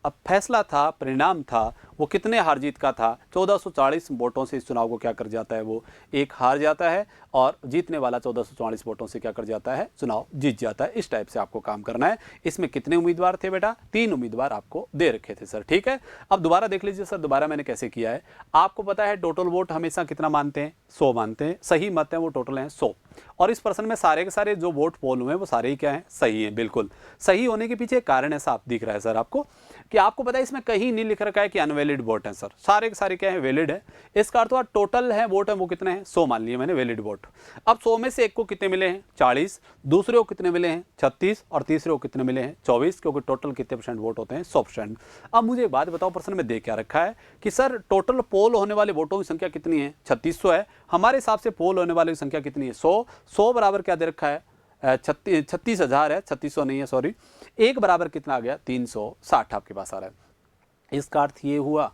A: अब फैसला था, परिणाम था, वो कितने हार जीत का था, 1440 वोटों से इस चुनाव को क्या कर जाता है, वो एक हार जाता है, और जीतने वाला 1444 वोटों से क्या कर जाता है, चुनाव जीत जाता है। इस टाइप से आपको काम करना है। इसमें कितने उम्मीदवार थे बेटा, 3 उम्मीदवार आपको दे रखे थे सर, ठीक है। अब दोबारा देख लीजिए सर, दोबारा मैंने कैसे किया है। आपको पता है टोटल वोट हमेशा कितना मानते हैं, 100 मानते हैं, सही मत है वो टोटल हैं 100, और इस प्रश्न में सारे के सारे जो वोट पोल हुए हैं वो सारे ही क्या हैं, सही हैं। बिल्कुल सही होने के पीछे एक कारण ऐसा आप दिख रहा है सर आपको, कि आपको पता है इसमें कहीं नहीं लिख रखा है कि अनवैलिड वोट है सर, सारे के सारे क्या है, वैलिड है। इसका अर्थ हुआ टोटल है वोट है वो कितने हैं, 100 मान लिए मैंने वैलिड वोट। अब 100 में से एक को कितने मिले हैं, 40, दूसरे को कितने मिले हैं, 36, और तीसरे को कितने मिले हैं, 24, क्योंकि टोटल कितने परसेंट वोट होते हैं, 100%। अब मुझे एक बात बताओ, प्रश्न में देख क्या रखा है कि सर टोटल पोल होने वाले वोटों की संख्या कितनी है, 3600 है। हमारे हिसाब से पोल होने वाले की संख्या कितनी है, 100 बराबर क्या दे रखा है, 36,000 है, 3600 नहीं है, सॉरी। एक बराबर कितना आ गया, 360 आपके पास आ रहा है। इसका अर्थ ये हुआ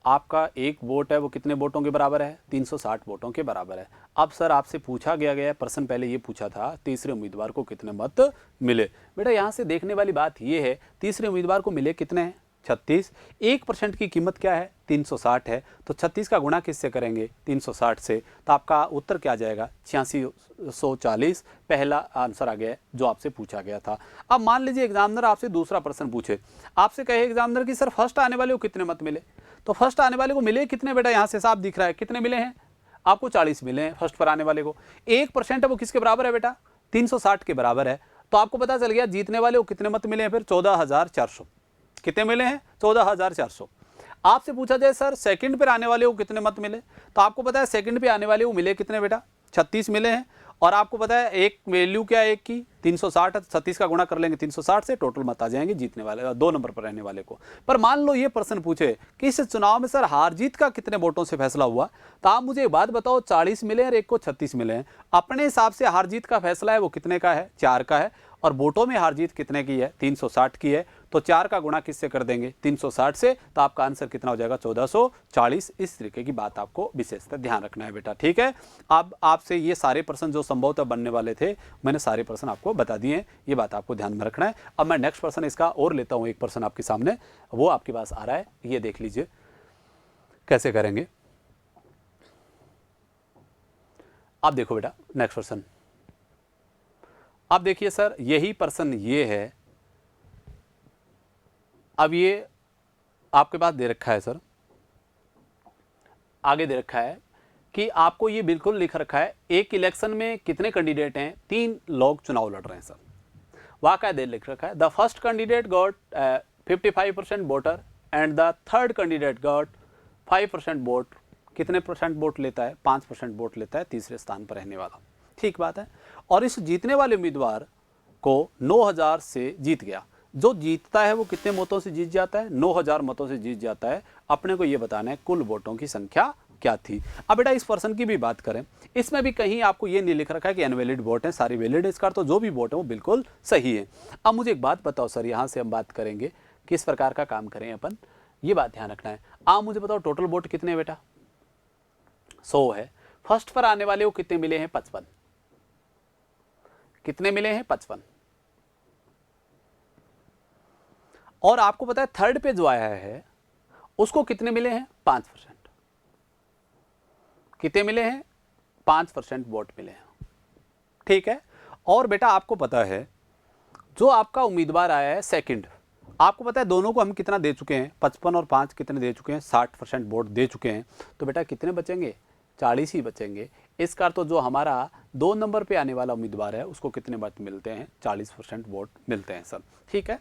A: आपका एक वोट है वो कितने वोटों के बराबर है, 360 वोटों के बराबर है। अब सर आपसे पूछा गया प्रश्न पहले ये पूछा था तीसरे उम्मीदवार को कितने मत मिले। बेटा यहाँ से देखने वाली बात ये है, तीसरे उम्मीदवार को मिले कितने हैं, 36। 1% की कीमत क्या है, 360 है, तो 36 का गुणा किससे करेंगे, 360 से, तो आपका उत्तर क्या आ जाएगा, 8640। पहला आंसर आ गया जो आपसे पूछा गया था। अब मान लीजिए एग्जामिनर आपसे दूसरा प्रश्न पूछे, आपसे कहे एग्जामिनर कि सर फर्स्ट आने वाले को कितने मत मिले, तो फर्स्ट आने वाले को मिले कितने बेटा, यहाँ से साफ दिख रहा है कितने मिले हैं, आपको 40 मिले हैं फर्स्ट पर आने वाले को। 1% है वो किसके बराबर है बेटा, 360 के बराबर है। तो आपको पता चल गया जीतने वाले को कितने मत मिले हैं, फिर 14,400। कितने मिले हैं, 14,400। आपसे पूछा जाए सर सेकंड पर आने वाले को कितने मत मिले, तो आपको पता है सेकंड पे आने वाले को मिले कितने बेटा, 36 मिले हैं। और आपको पता है एक वैल्यू क्या है एक की, 360, 36 का गुणा कर लेंगे 360 से, टोटल मत आ जाएंगे जीतने वाले 2 नंबर पर रहने वाले को। पर मान लो ये प्रश्न पूछे कि इस चुनाव में सर हार जीत का कितने वोटों से फैसला हुआ, तो आप मुझे एक बात बताओ, 40 मिले और एक को 36 मिले हैं, अपने हिसाब से हार जीत का फैसला है वो कितने का है, 4 का है, और वोटों में हार जीत कितने की है, 360 की है, तो 4 का गुणा किससे कर देंगे, 360 से, तो आपका आंसर कितना हो जाएगा, 1440। इस तरीके की बात आपको विशेषतः ध्यान रखना है बेटा, ठीक है। अब आपसे ये सारे प्रश्न जो संभवतः बनने वाले थे मैंने सारे प्रश्न आपको बता दिए हैं, ये बात आपको ध्यान में रखना है। अब मैं नेक्स्ट प्रश्न इसका और लेता हूं, एक प्रश्न आपके सामने वो आपके पास आ रहा है, ये देख लीजिए कैसे करेंगे। आप देखो बेटा नेक्स्ट प्रश्न, आप देखिए सर यही प्रश्न ये है। अब ये आपके पास दे रखा है सर, आगे दे रखा है कि आपको ये बिल्कुल लिख रखा है एक इलेक्शन में कितने कैंडिडेट हैं, 3 लोग चुनाव लड़ रहे हैं सर, वाकायदे लिख रखा है। The first candidate got 55% voter and the third candidate got 5% vote. कितने परसेंट वोट लेता है, 5% वोट लेता है तीसरे स्थान पर रहने वाला, ठीक बात है। और इस जीतने वाले उम्मीदवार को 9000 से जीत गया। जो जीतता है वो कितने मतों से जीत जाता है, 9000 मतों से जीत जाता है। अपने को ये बताना है कुल वोटों की संख्या क्या थी। अब बेटा इस पर्सन की भी बात करें, इसमें भी कहीं आपको ये नहीं लिख रखा है कि अनवैलिड वोट है, सारी वैलिड है, इसका तो जो भी वोट है वो बिल्कुल सही है। अब मुझे एक बात बताओ सर, यहाँ से हम बात करेंगे किस प्रकार का काम करें अपन, ये बात ध्यान रखना है। आप मुझे बताओ टोटल वोट कितने हैं बेटा, 100 है। फर्स्ट पर आने वाले को कितने मिले हैं, 55। कितने मिले हैं, 55। और आपको पता है थर्ड पे जो आया है उसको कितने मिले हैं, 5%। कितने मिले हैं, 5% वोट मिले हैं, ठीक है। और बेटा आपको पता है जो आपका उम्मीदवार आया है सेकंड, आपको पता है दोनों को हम कितना दे चुके हैं, 55 और 5 कितने दे चुके हैं, 60% वोट दे चुके हैं। तो बेटा कितने बचेंगे, 40 ही बचेंगे। इसका तो जो हमारा 2 नंबर पे आने वाला उम्मीदवार है उसको कितने मत मिलते हैं? 40% वोट मिलते हैं सर। ठीक है,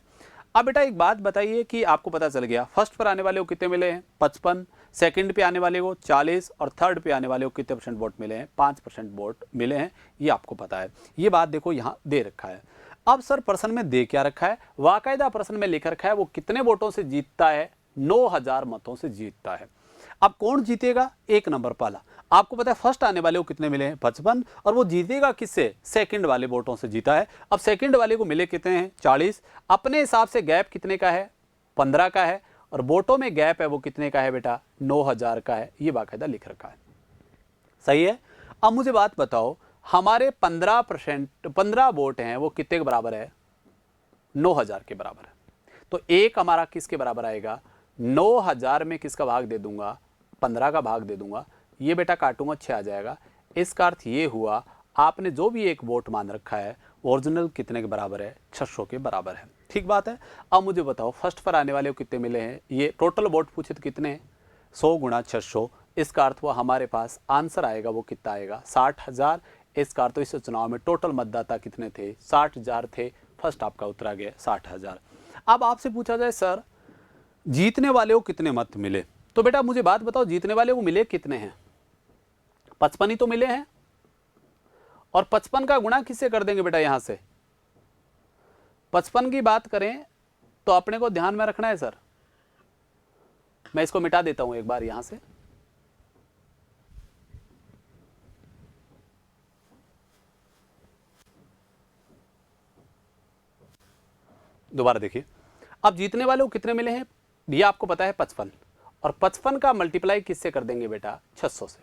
A: अब बेटा एक बात बताइए कि आपको पता चल गया फर्स्ट पर आने वाले को कितने मिले हैं? 55, सेकंड पे आने वाले को 40 और थर्ड पे आने वाले को कितने परसेंट वोट मिले हैं? 5% वोट मिले हैं, ये आपको पता है। ये बात देखो यहाँ दे रखा है। अब सर प्रश्न में दे क्या रखा है? वाकायदा प्रश्न में लिख रखा है वो कितने वोटों से जीतता है? 9000 मतों से जीतता है। अब कौन जीतेगा? 1 नंबर वाला। आपको पता है फर्स्ट आने वाले को कितने मिले हैं? 55, और वो जीतेगा किससे? सेकंड वाले वोटों से जीता है। अब सेकंड वाले को मिले कितने हैं? 40। अपने हिसाब से गैप कितने का है? 15 का है, और वोटों में गैप है वो कितने का है बेटा? 9000 का है। ये बाकायदा लिख रखा है, सही है। अब मुझे बात बताओ, हमारे 15 वोट हैं वो कितने के बराबर है? 9000 के बराबर है। तो एक हमारा किसके बराबर आएगा? 9000 में किसका भाग दे दूंगा? 15 का भाग दे दूंगा। ये बेटा काटूंगा 6 आ जाएगा। इसका अर्थ ये हुआ आपने जो भी एक वोट मान रखा है ओरिजिनल कितने के बराबर है? 600 के बराबर है। ठीक बात है। अब मुझे बताओ फर्स्ट पर आने वाले को कितने मिले हैं? ये टोटल वोट पूछे तो कितने? 100 गुणा 600। इसका अर्थ हुआ हमारे पास आंसर आएगा वो कितना आएगा? 60,000। इसका अर्थ तो इस चुनाव में टोटल मतदाता कितने थे? 60,000 थे। फर्स्ट आपका उत्तर आ गया 60,000। अब आपसे पूछा जाए सर जीतने वाले को कितने मत मिले, तो बेटा मुझे बात बताओ जीतने वाले को मिले कितने हैं? 55 ही तो मिले हैं, और 55 का गुणा किससे कर देंगे बेटा? यहां से 55 की बात करें तो अपने को ध्यान में रखना है सर, मैं इसको मिटा देता हूं एक बार यहां से। दोबारा देखिए, अब जीतने वाले को कितने मिले हैं? ये आपको पता है 55, और 55 का मल्टीप्लाई किससे कर देंगे बेटा? 600 से।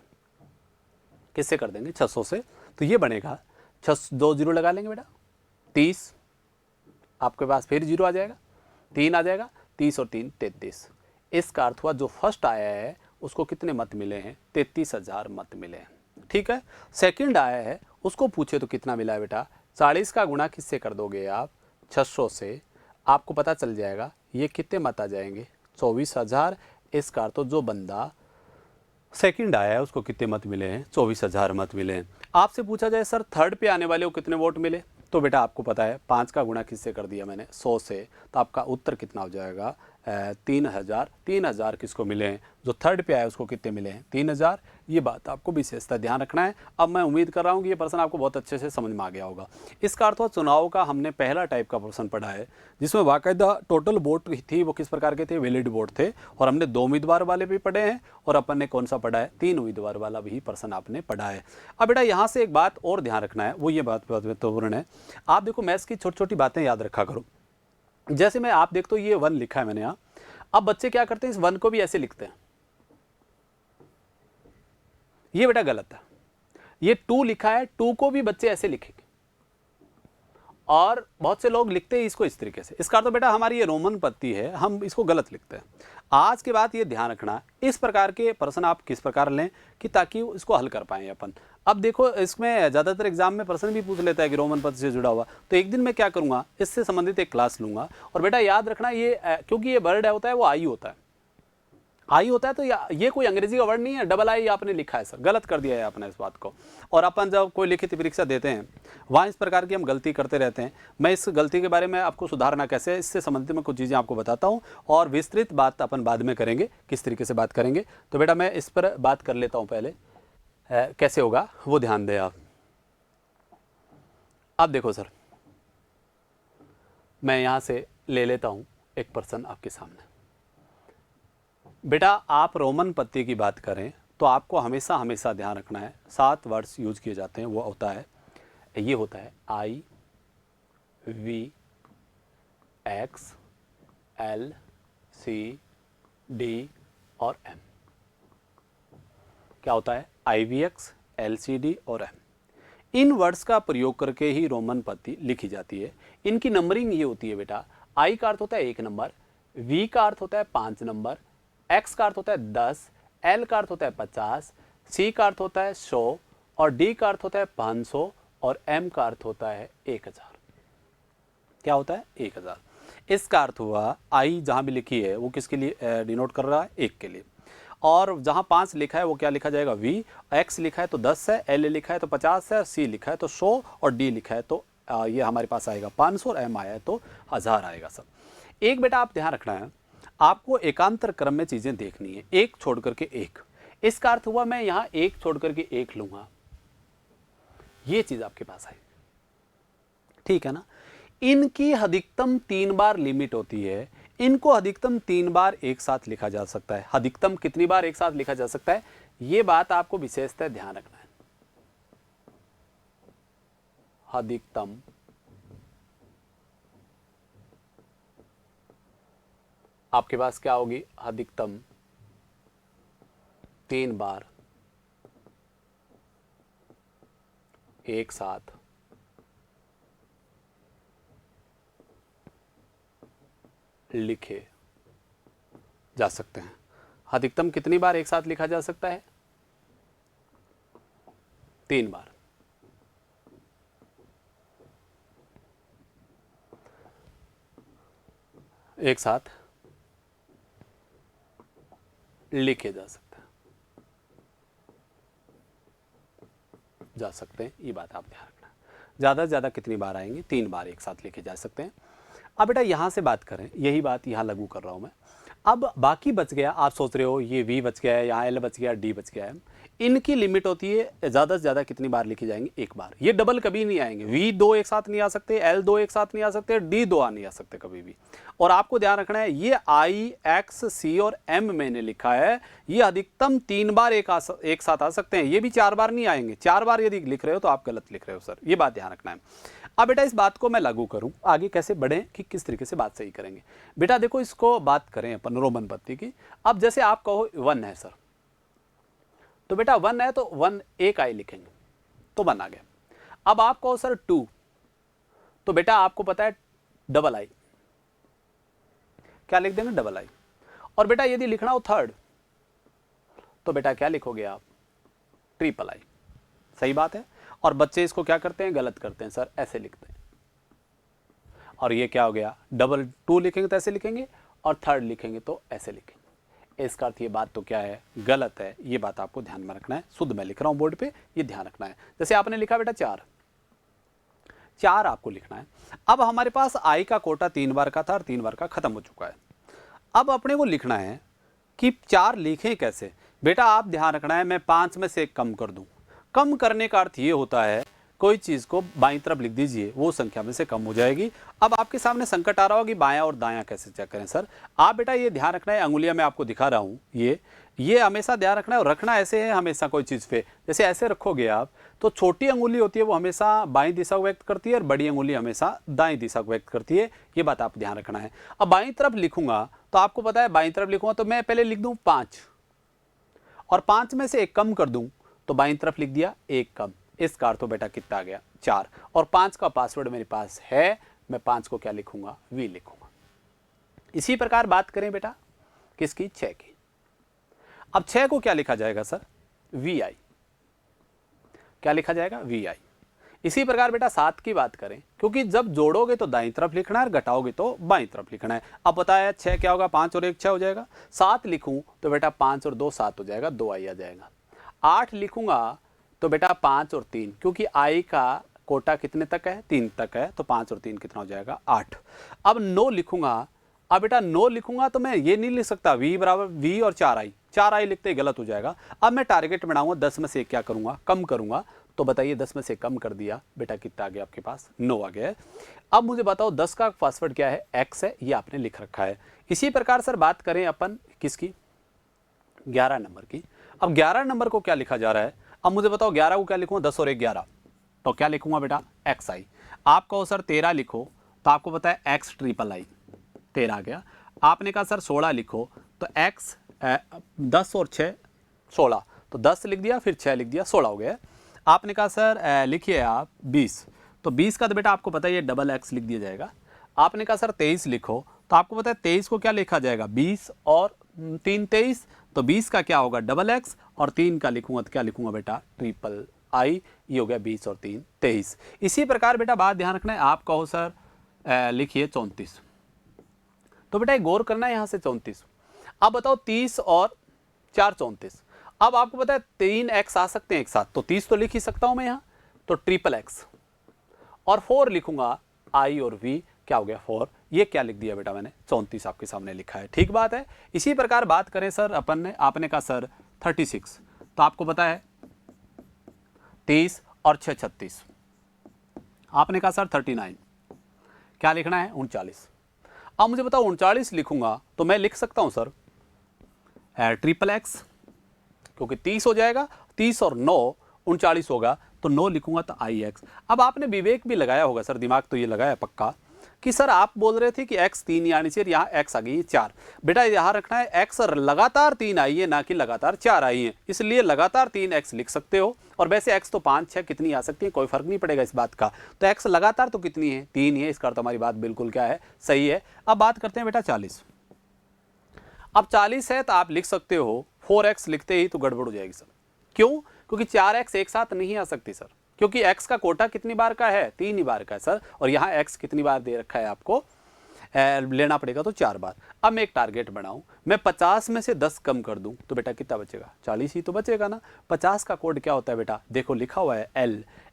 A: किससे कर देंगे? 600 से। तो ये बनेगा 2 जीरो लगा लेंगे बेटा, 30। आपके पास फिर जीरो आ जाएगा, 3 आ जाएगा, 30 और 3 33। इसका अर्थ हुआ जो फर्स्ट आया है उसको कितने मत मिले हैं? 33,000 मत मिले हैं। ठीक है। सेकंड आया है उसको पूछे तो कितना मिला है बेटा? 40 का गुणा किससे कर दोगे आप? 600 से। आपको पता चल जाएगा ये कितने मत आ जाएंगे? 24,000। इसका अर्थ तो जो बंदा सेकंड आया है उसको कितने मत मिले हैं? 24,000 मत मिले हैं। आपसे पूछा जाए सर थर्ड पे आने वाले को कितने वोट मिले, तो बेटा आपको पता है 5 का गुणा किससे कर दिया मैंने? 100 से। तो आपका उत्तर कितना हो जाएगा? 3,000। 3,000 किसको मिले हैं? जो थर्ड पे आया उसको कितने मिले हैं? 3,000। ये बात आपको विशेषता ध्यान रखना है। अब मैं उम्मीद कर रहा हूँ कि ये प्रश्न आपको बहुत अच्छे से समझ में आ गया होगा। इसका अर्थ हुआ चुनाव का हमने पहला टाइप का प्रश्न पढ़ा है जिसमें बाकायदा टोटल वोट थी वो किस प्रकार के थे? वैलिड वोट थे। और हमने 2 उम्मीदवार वाले भी पढ़े हैं, और अपन ने कौन सा पढ़ा है? 3 उम्मीदवार वाला भी प्रश्न आपने पढ़ा है। अब बेटा यहाँ से एक बात और ध्यान रखना है, वो ये बात महत्वपूर्ण है। आप देखो मैथ्स की छोटी छोटी बातें याद रखा करो। जैसे मैं आप देखते हो ये 1 लिखा है मैंने यहाँ। अब बच्चे क्या करते हैं? इस 1 को भी ऐसे लिखते हैं। ये बेटा गलत है। ये 2 लिखा है, 2 को भी बच्चे ऐसे लिखेंगे, और बहुत से लोग लिखते हैं इसको इस तरीके से। इसका तो बेटा हमारी ये रोमन पत्ती है, हम इसको गलत लिखते हैं। आज के बाद ये ध्यान रखना इस प्रकार के प्रश्न आप किस प्रकार लें कि ताकि इसको हल कर पाएं अपन। अब देखो इसमें ज़्यादातर एग्जाम में प्रश्न भी पूछ लेता है कि रोमन पत्ती से जुड़ा हुआ, तो एक दिन मैं क्या करूँगा इससे संबंधित एक क्लास लूँगा। और बेटा याद रखना ये क्योंकि ये वर्ड होता है वो आई होता है, आई होता है, तो ये कोई अंग्रेजी का वर्ड नहीं है। डबल आई आपने लिखा है सर, गलत कर दिया है आपने इस बात को। और अपन जब कोई लिखित परीक्षा देते हैं वहाँ इस प्रकार की हम गलती करते रहते हैं। मैं इस गलती के बारे में आपको सुधारना कैसे है इससे संबंधित मैं कुछ चीज़ें आपको बताता हूँ, और विस्तृत बात अपन बाद में करेंगे, किस तरीके से बात करेंगे। तो बेटा मैं इस पर बात कर लेता हूँ पहले, कैसे होगा वो ध्यान दें आप। अब देखो सर मैं यहाँ से ले लेता हूँ एक प्रश्न आपके सामने। बेटा आप रोमन पत्ती की बात करें तो आपको हमेशा हमेशा ध्यान रखना है 7 वर्ड्स यूज किए जाते हैं। वो होता है, ये होता है I, V, X, L, C, D और एम। क्या होता है? I, V, X, L, C, D और एम। इन वर्ड्स का प्रयोग करके ही रोमन पत्ती लिखी जाती है। इनकी नंबरिंग ये होती है बेटा, आई का अर्थ होता है 1 नंबर, वी का अर्थ होता है 5 नंबर, एक्स का अर्थ होता है 10, एल का अर्थ होता है 50, सी का अर्थ होता है 100 और डी का अर्थ होता है 500 और एम का अर्थ होता है 1000। क्या होता है? 1000। इसका अर्थ हुआ आई जहां भी लिखी है वो किसके लिए डिनोट कर रहा है? 1 के लिए। और जहाँ 5 लिखा है वो क्या लिखा जाएगा v, x लिखा है तो 10 है, l लिखा है तो 50 है, c लिखा है तो 100 और d लिखा है तो ये हमारे पास आएगा 500 और m आया है तो 1000 आएगा सर। एक बेटा आप ध्यान रखना है, आपको एकांतर क्रम में चीज़ें देखनी है, एक छोड़ करके एक। इसका अर्थ हुआ मैं यहाँ एक छोड़ करके एक लूँगा, ये चीज़ आपके पास आएगी, ठीक है ना। इनकी अधिकतम 3 बार लिमिट होती है, इनको अधिकतम 3 बार एक साथ लिखा जा सकता है। अधिकतम कितनी बार एक साथ लिखा जा सकता है, ये बात आपको विशेषतः ध्यान रखना है। अधिकतम आपके पास क्या होगी, अधिकतम 3 बार एक साथ लिखे जा सकते हैं। अधिकतम कितनी बार एक साथ लिखा जा सकता है, 3 बार। एक साथ लिखे जा सकते हैं, ये बात आप ध्यान रखना। ज़्यादा से ज़्यादा कितनी बार आएंगे, 3 बार एक साथ लिखे जा सकते हैं। अब बेटा यहाँ से बात करें, यही बात यहाँ लागू कर रहा हूँ मैं। अब बाकी बच गया, आप सोच रहे हो ये v बच गया है, यहाँ l बच गया, d बच गया है। इनकी लिमिट होती है ज़्यादा से ज़्यादा कितनी बार लिखी जाएंगी, एक बार। ये डबल कभी नहीं आएंगे, v 2 एक साथ नहीं आ सकते, l 2 एक साथ नहीं आ सकते, d 2 नहीं आ सकते कभी भी। और आपको ध्यान रखना है, ये i, x, c और m मैंने लिखा है, ये अधिकतम 3 बार एक साथ आ सकते हैं, ये भी 4 बार नहीं आएंगे। 4 बार यदि लिख रहे हो तो आप गलत लिख रहे हो सर, ये बात ध्यान रखना है। अब बेटा इस बात को मैं लागू करूं, आगे कैसे बढ़ें कि किस तरीके से बात सही करेंगे। बेटा देखो, इसको बात करें अपन रोमन पत्ती की। अब जैसे आप कहो 1 है सर, तो बेटा 1 है तो 1 एक आई लिखेंगे तो 1 आ गया। अब आप कहो सर 2, तो बेटा आपको पता है डबल आई, क्या लिख देंगे, डबल आई। और बेटा यदि लिखना हो 3rd, तो बेटा क्या लिखोगे आप, ट्रिपल आई। सही बात है। और बच्चे इसको क्या करते हैं, गलत करते हैं सर, ऐसे लिखते हैं। और ये क्या हो गया, डबल 2 लिखेंगे तो ऐसे लिखेंगे, और 3rd लिखेंगे तो ऐसे लिखेंगे। इसका अर्थ ये बात तो क्या है, गलत है। ये बात आपको ध्यान में रखना है। शुद्ध मैं लिख रहा हूं बोर्ड पे, ये ध्यान रखना है। जैसे आपने लिखा बेटा 4 आपको लिखना है। अब हमारे पास आई का कोटा 3 बार का था और 3 बार का खत्म हो चुका है। अब अपने को लिखना है कि 4 लिखें कैसे। बेटा आप ध्यान रखना है, मैं 5 में से 1 कम कर दूं। कम करने का अर्थ ये होता है, कोई चीज़ को बाईं तरफ लिख दीजिए, वो संख्या में से कम हो जाएगी। अब आपके सामने संकट आ रहा होगा कि बायां और दायां कैसे चेक करें सर। आप बेटा ये ध्यान रखना है, अंगुलियां मैं आपको दिखा रहा हूँ, ये हमेशा ध्यान रखना है। और रखना ऐसे है हमेशा, कोई चीज़ पे जैसे ऐसे रखोगे आप, तो छोटी अंगुली होती है वो हमेशा बाईं दिशा को व्यक्त करती है और बड़ी अंगुली हमेशा दाईं दिशा को व्यक्त करती है। ये बात आप ध्यान रखना है। अब बाईं तरफ लिखूंगा तो आपको पता है, बाईं तरफ लिखूंगा तो मैं पहले लिख दूँ 5, और 5 में से 1 कम कर दूँ तो बाईं तरफ लिख दिया 1 कम। इसका अर्थ तो बेटा कितना आ गया, 4। और 5 का पासवर्ड मेरे पास है, मैं 5 को क्या लिखूंगा, v लिखूंगा। इसी प्रकार बात करें बेटा किसकी, 6 की। अब 6 को क्या लिखा जाएगा सर, vi। क्या लिखा जाएगा, vi। इसी प्रकार बेटा 7 की बात करें, क्योंकि जब जोड़ोगे तो दाईं तरफ लिखना है और घटाओगे तो बाईं तरफ लिखना है। अब बताया 6 क्या होगा, 5 और 1 6 हो जाएगा। 7 लिखूं तो बेटा 5 और 2 7 हो जाएगा, 2 आई आ जाएगा। 8 लिखूंगा तो बेटा 5 और 3, क्योंकि आई का कोटा कितने तक है, 3 तक है, तो 5 और 3 कितना हो जाएगा, 8। अब 9 लिखूंगा। अब बेटा 9 लिखूंगा तो मैं ये नहीं लिख सकता v बराबर v और 4 आई लिखते ही गलत हो जाएगा। अब मैं टारगेट बनाऊंगा, 10 में से क्या करूंगा, कम करूंगा। तो बताइए 10 में से कम कर दिया, बेटा कितना आ गया आपके पास, 9 आ गया है। अब मुझे बताओ 10 का पासवर्ड क्या है, x है, ये आपने लिख रखा है। इसी प्रकार सर बात करें अपन किसकी, 11 नंबर की। अब 11 नंबर को क्या लिखा जा रहा है, अब मुझे बताओ 11 को क्या लिखूंगा, 10 और 1 11, तो क्या लिखूंगा बेटा, एक्स आई। आप कहो सर 13 लिखो, तो आपको पता है एक्स ट्रिपल आई, 13 आ गया। आपने कहा सर 16 लिखो, तो एक्स 10 और 6 16, तो 10 लिख दिया, फिर 6 लिख दिया, 16 हो गया। आपने कहा सर लिखिए आप 20, तो 20 का तो बेटा आपको पता है ये डबल एक्स लिख दिया जाएगा। आपने कहा सर 23 लिखो, तो आपको पता है 23 को क्या लिखा जाएगा, 20 और 3 23, तो 20 का क्या होगा, डबल एक्स, और 3 का लिखूंगा तो क्या लिखूंगा बेटा, ट्रिपल आई। ये हो गया 20 और 3 23। इसी प्रकार बेटा बात ध्यान रखना है, आप कहो सर लिखिए 34, तो बेटा गौर करना है यहाँ से 34। अब बताओ 30 और 4 34। अब आपको पता है 3x आ सकते हैं एक साथ, तो 30 तो लिख ही सकता हूं मैं यहां, तो ट्रिपल एक्स और 4 लिखूंगा, आई और वी क्या हो गया 4। ये क्या लिख दिया बेटा मैंने, 34 आपके सामने लिखा है। ठीक बात है। इसी प्रकार बात करें सर अपन ने, आपने कहा सर 36, तो आपको पता है 30 और 6 36। आपने कहा सर 39, क्या लिखना है 39। अब मुझे बताओ 39 लिखूंगा तो मैं लिख सकता हूं सर ट्रिपल एक्स, क्योंकि 30 हो जाएगा, 30 और 9 39 होगा, तो 9 लिखूंगा तो आई एक्स। अब आपने विवेक भी लगाया होगा सर, दिमाग तो ये लगाया पक्का कि सर आप बोल रहे थे कि x 3 ही आनी चाहिए, यहाँ x आ गई 4। बेटा यहाँ रखना है x लगातार 3 आई है, ना कि लगातार 4 आई है, इसलिए लगातार 3x लिख सकते हो। और वैसे x तो 5 6 कितनी आ सकती है, कोई फर्क नहीं पड़ेगा इस बात का। तो x लगातार तो कितनी है, 3 ही है, इसका अर्थ हमारी बात बिल्कुल क्या है, सही है। अब बात करते हैं बेटा 40। अब 40 है तो आप लिख सकते हो 4x लिखते ही तो गड़बड़ हो जाएगी सर। क्यों? क्योंकि 4x एक साथ नहीं आ सकती सर, क्योंकि x का कोटा कितनी बार का है, 3 ही बार का है सर, और यहाँ x कितनी बार दे रखा है आपको, लेना पड़ेगा तो 4 बार। अब मैं एक टारगेट बनाऊं, मैं 50 में से 10 कम कर दूं तो बेटा कितना बचेगा, 40 ही तो बचेगा ना। 50 का कोड क्या होता है बेटा, देखो लिखा हुआ है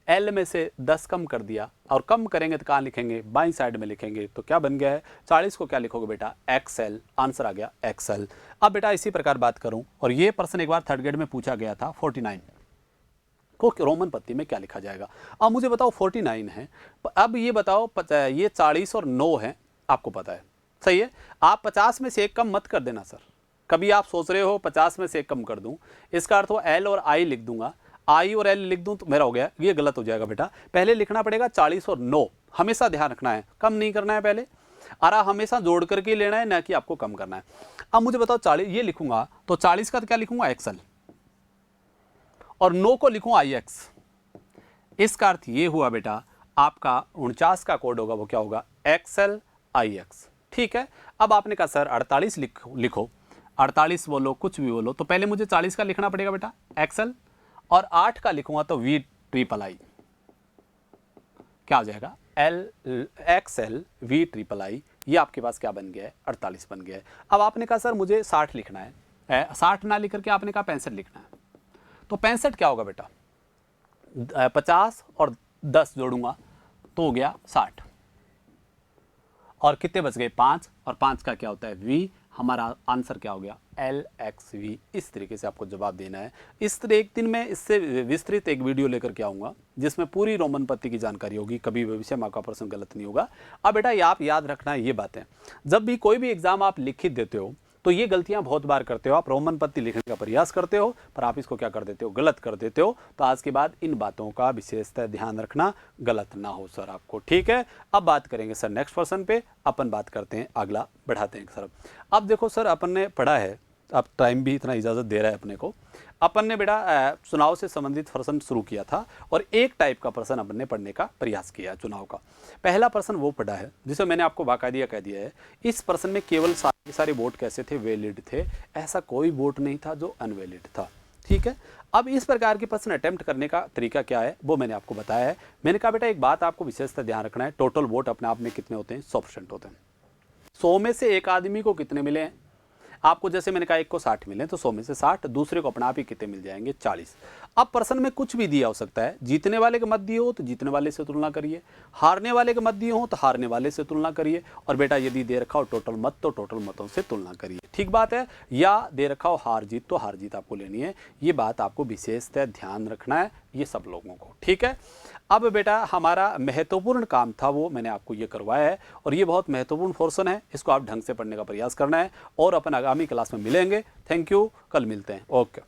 A: L में से 10 कम कर दिया, और कम करेंगे तो कहाँ लिखेंगे, बाईं साइड में लिखेंगे, तो क्या बन गया है 40 को क्या लिखोगे बेटा XL, आंसर आ गया XL। अब बेटा इसी प्रकार बात करूं, और ये प्रश्न एक बार थर्ड ग्रेड में पूछा गया था, 49 को रोमन पत्ती में क्या लिखा जाएगा। अब मुझे बताओ 49 है, अब ये बताओ ये 40 और 9 है, आपको पता है सही है। आप 50 में से एक कम मत कर देना सर, कभी आप सोच रहे हो 50 में से एक कम कर दूं, इसका अर्थ हो L और I लिख दूंगा, I और L लिख दूं तो मेरा हो गया, ये गलत हो जाएगा बेटा। पहले लिखना पड़ेगा 40 और 9, हमेशा ध्यान रखना है, कम नहीं करना है पहले, अरा हमेशा जोड़ करके लेना है, ना कि आपको कम करना है। अब मुझे बताओ 40 ये लिखूंगा तो 40 का तो क्या लिखूंगा XL, और 9 को लिखूं IX। इसका अर्थ ये हुआ बेटा आपका 49 का कोड होगा वो क्या होगा, XL IX। ठीक है। अब आपने कहा सर 48 लिखो, 48 बोलो कुछ भी बोलो, तो पहले मुझे 40 का लिखना पड़ेगा बेटा XL, और 8 का लिखूंगा तो V ट्रिपल I, क्या हो जाएगा XL V ट्रिपल I। ये आपके पास क्या बन गया है, 48 बन गया है। अब आपने कहा सर मुझे 60 लिखना है, 60 ना लिख करके आपने कहा 65 लिखना है, तो 65 क्या होगा बेटा, 50 और 10 जोड़ूंगा तो हो गया 60, और कितने बच गए 5, और 5 का क्या होता है V, हमारा आंसर क्या हो गया LXV। इस तरीके से आपको जवाब देना है। इस तरह एक दिन मैं इससे विस्तृत एक वीडियो लेकर के आऊँगा जिसमें पूरी रोमन पत्ती की जानकारी होगी, कभी भविष्य में आपका प्रश्न गलत नहीं होगा। अब बेटा ये आप याद रखना है ये बातें, जब भी कोई भी एग्जाम आप लिखित देते हो तो ये गलतियां बहुत बार करते हो, आप रोमन पत्ती लिखने का प्रयास करते हो पर आप इसको क्या कर देते हो, गलत कर देते हो। तो आज के बाद इन बातों का विशेषतः ध्यान रखना, गलत ना हो सर आपको। ठीक है। अब बात करेंगे सर नेक्स्ट पर्सन पे, अपन बात करते हैं अगला, बढ़ाते हैं सर। अब देखो सर अपन ने पढ़ा है, अब टाइम भी इतना इजाज़त दे रहा है अपने को, अपन ने बेटा चुनाव से संबंधित प्रश्न शुरू किया था, और एक टाइप का प्रश्न अपन ने पढ़ने का प्रयास किया चुनाव का। पहला प्रश्न वो पढ़ा है जिसे मैंने आपको बाकायदा कह दिया है, इस प्रश्न में केवल सारे वोट कैसे थे, वैलिड थे, ऐसा कोई वोट नहीं था जो अनवैलिड था। ठीक है। अब इस प्रकार के प्रश्न अटेम्प्ट करने का तरीका क्या है वो मैंने आपको बताया है। मैंने कहा बेटा एक बात आपको विशेषतः ध्यान रखना है, टोटल वोट अपने आप में कितने होते हैं, 100% होते हैं। 100 में से एक आदमी को कितने मिले हैं आपको, जैसे मैंने कहा एक को 60 मिले तो 100 में से 60, दूसरे को अपना आप ही कितने मिल जाएंगे, 40। अब प्रश्न में कुछ भी दिया हो सकता है, जीतने वाले के मत दिए हो तो जीतने वाले से तुलना करिए, हारने वाले के मत दिए हो तो हारने वाले से तुलना करिए, और बेटा यदि दे रखा हो टोटल मत तो टोटल मतों से तुलना करिए। ठीक बात है। या दे रखा हो हार जीत तो हार जीत आपको लेनी है, ये बात आपको विशेषतः ध्यान रखना है ये सब लोगों को। ठीक है। अब बेटा हमारा महत्वपूर्ण काम था वो मैंने आपको ये करवाया है, और ये बहुत महत्वपूर्ण पोर्शन है, इसको आप ढंग से पढ़ने का प्रयास करना है, और अपन आगामी क्लास में मिलेंगे। थैंक यू, कल मिलते हैं। ओके।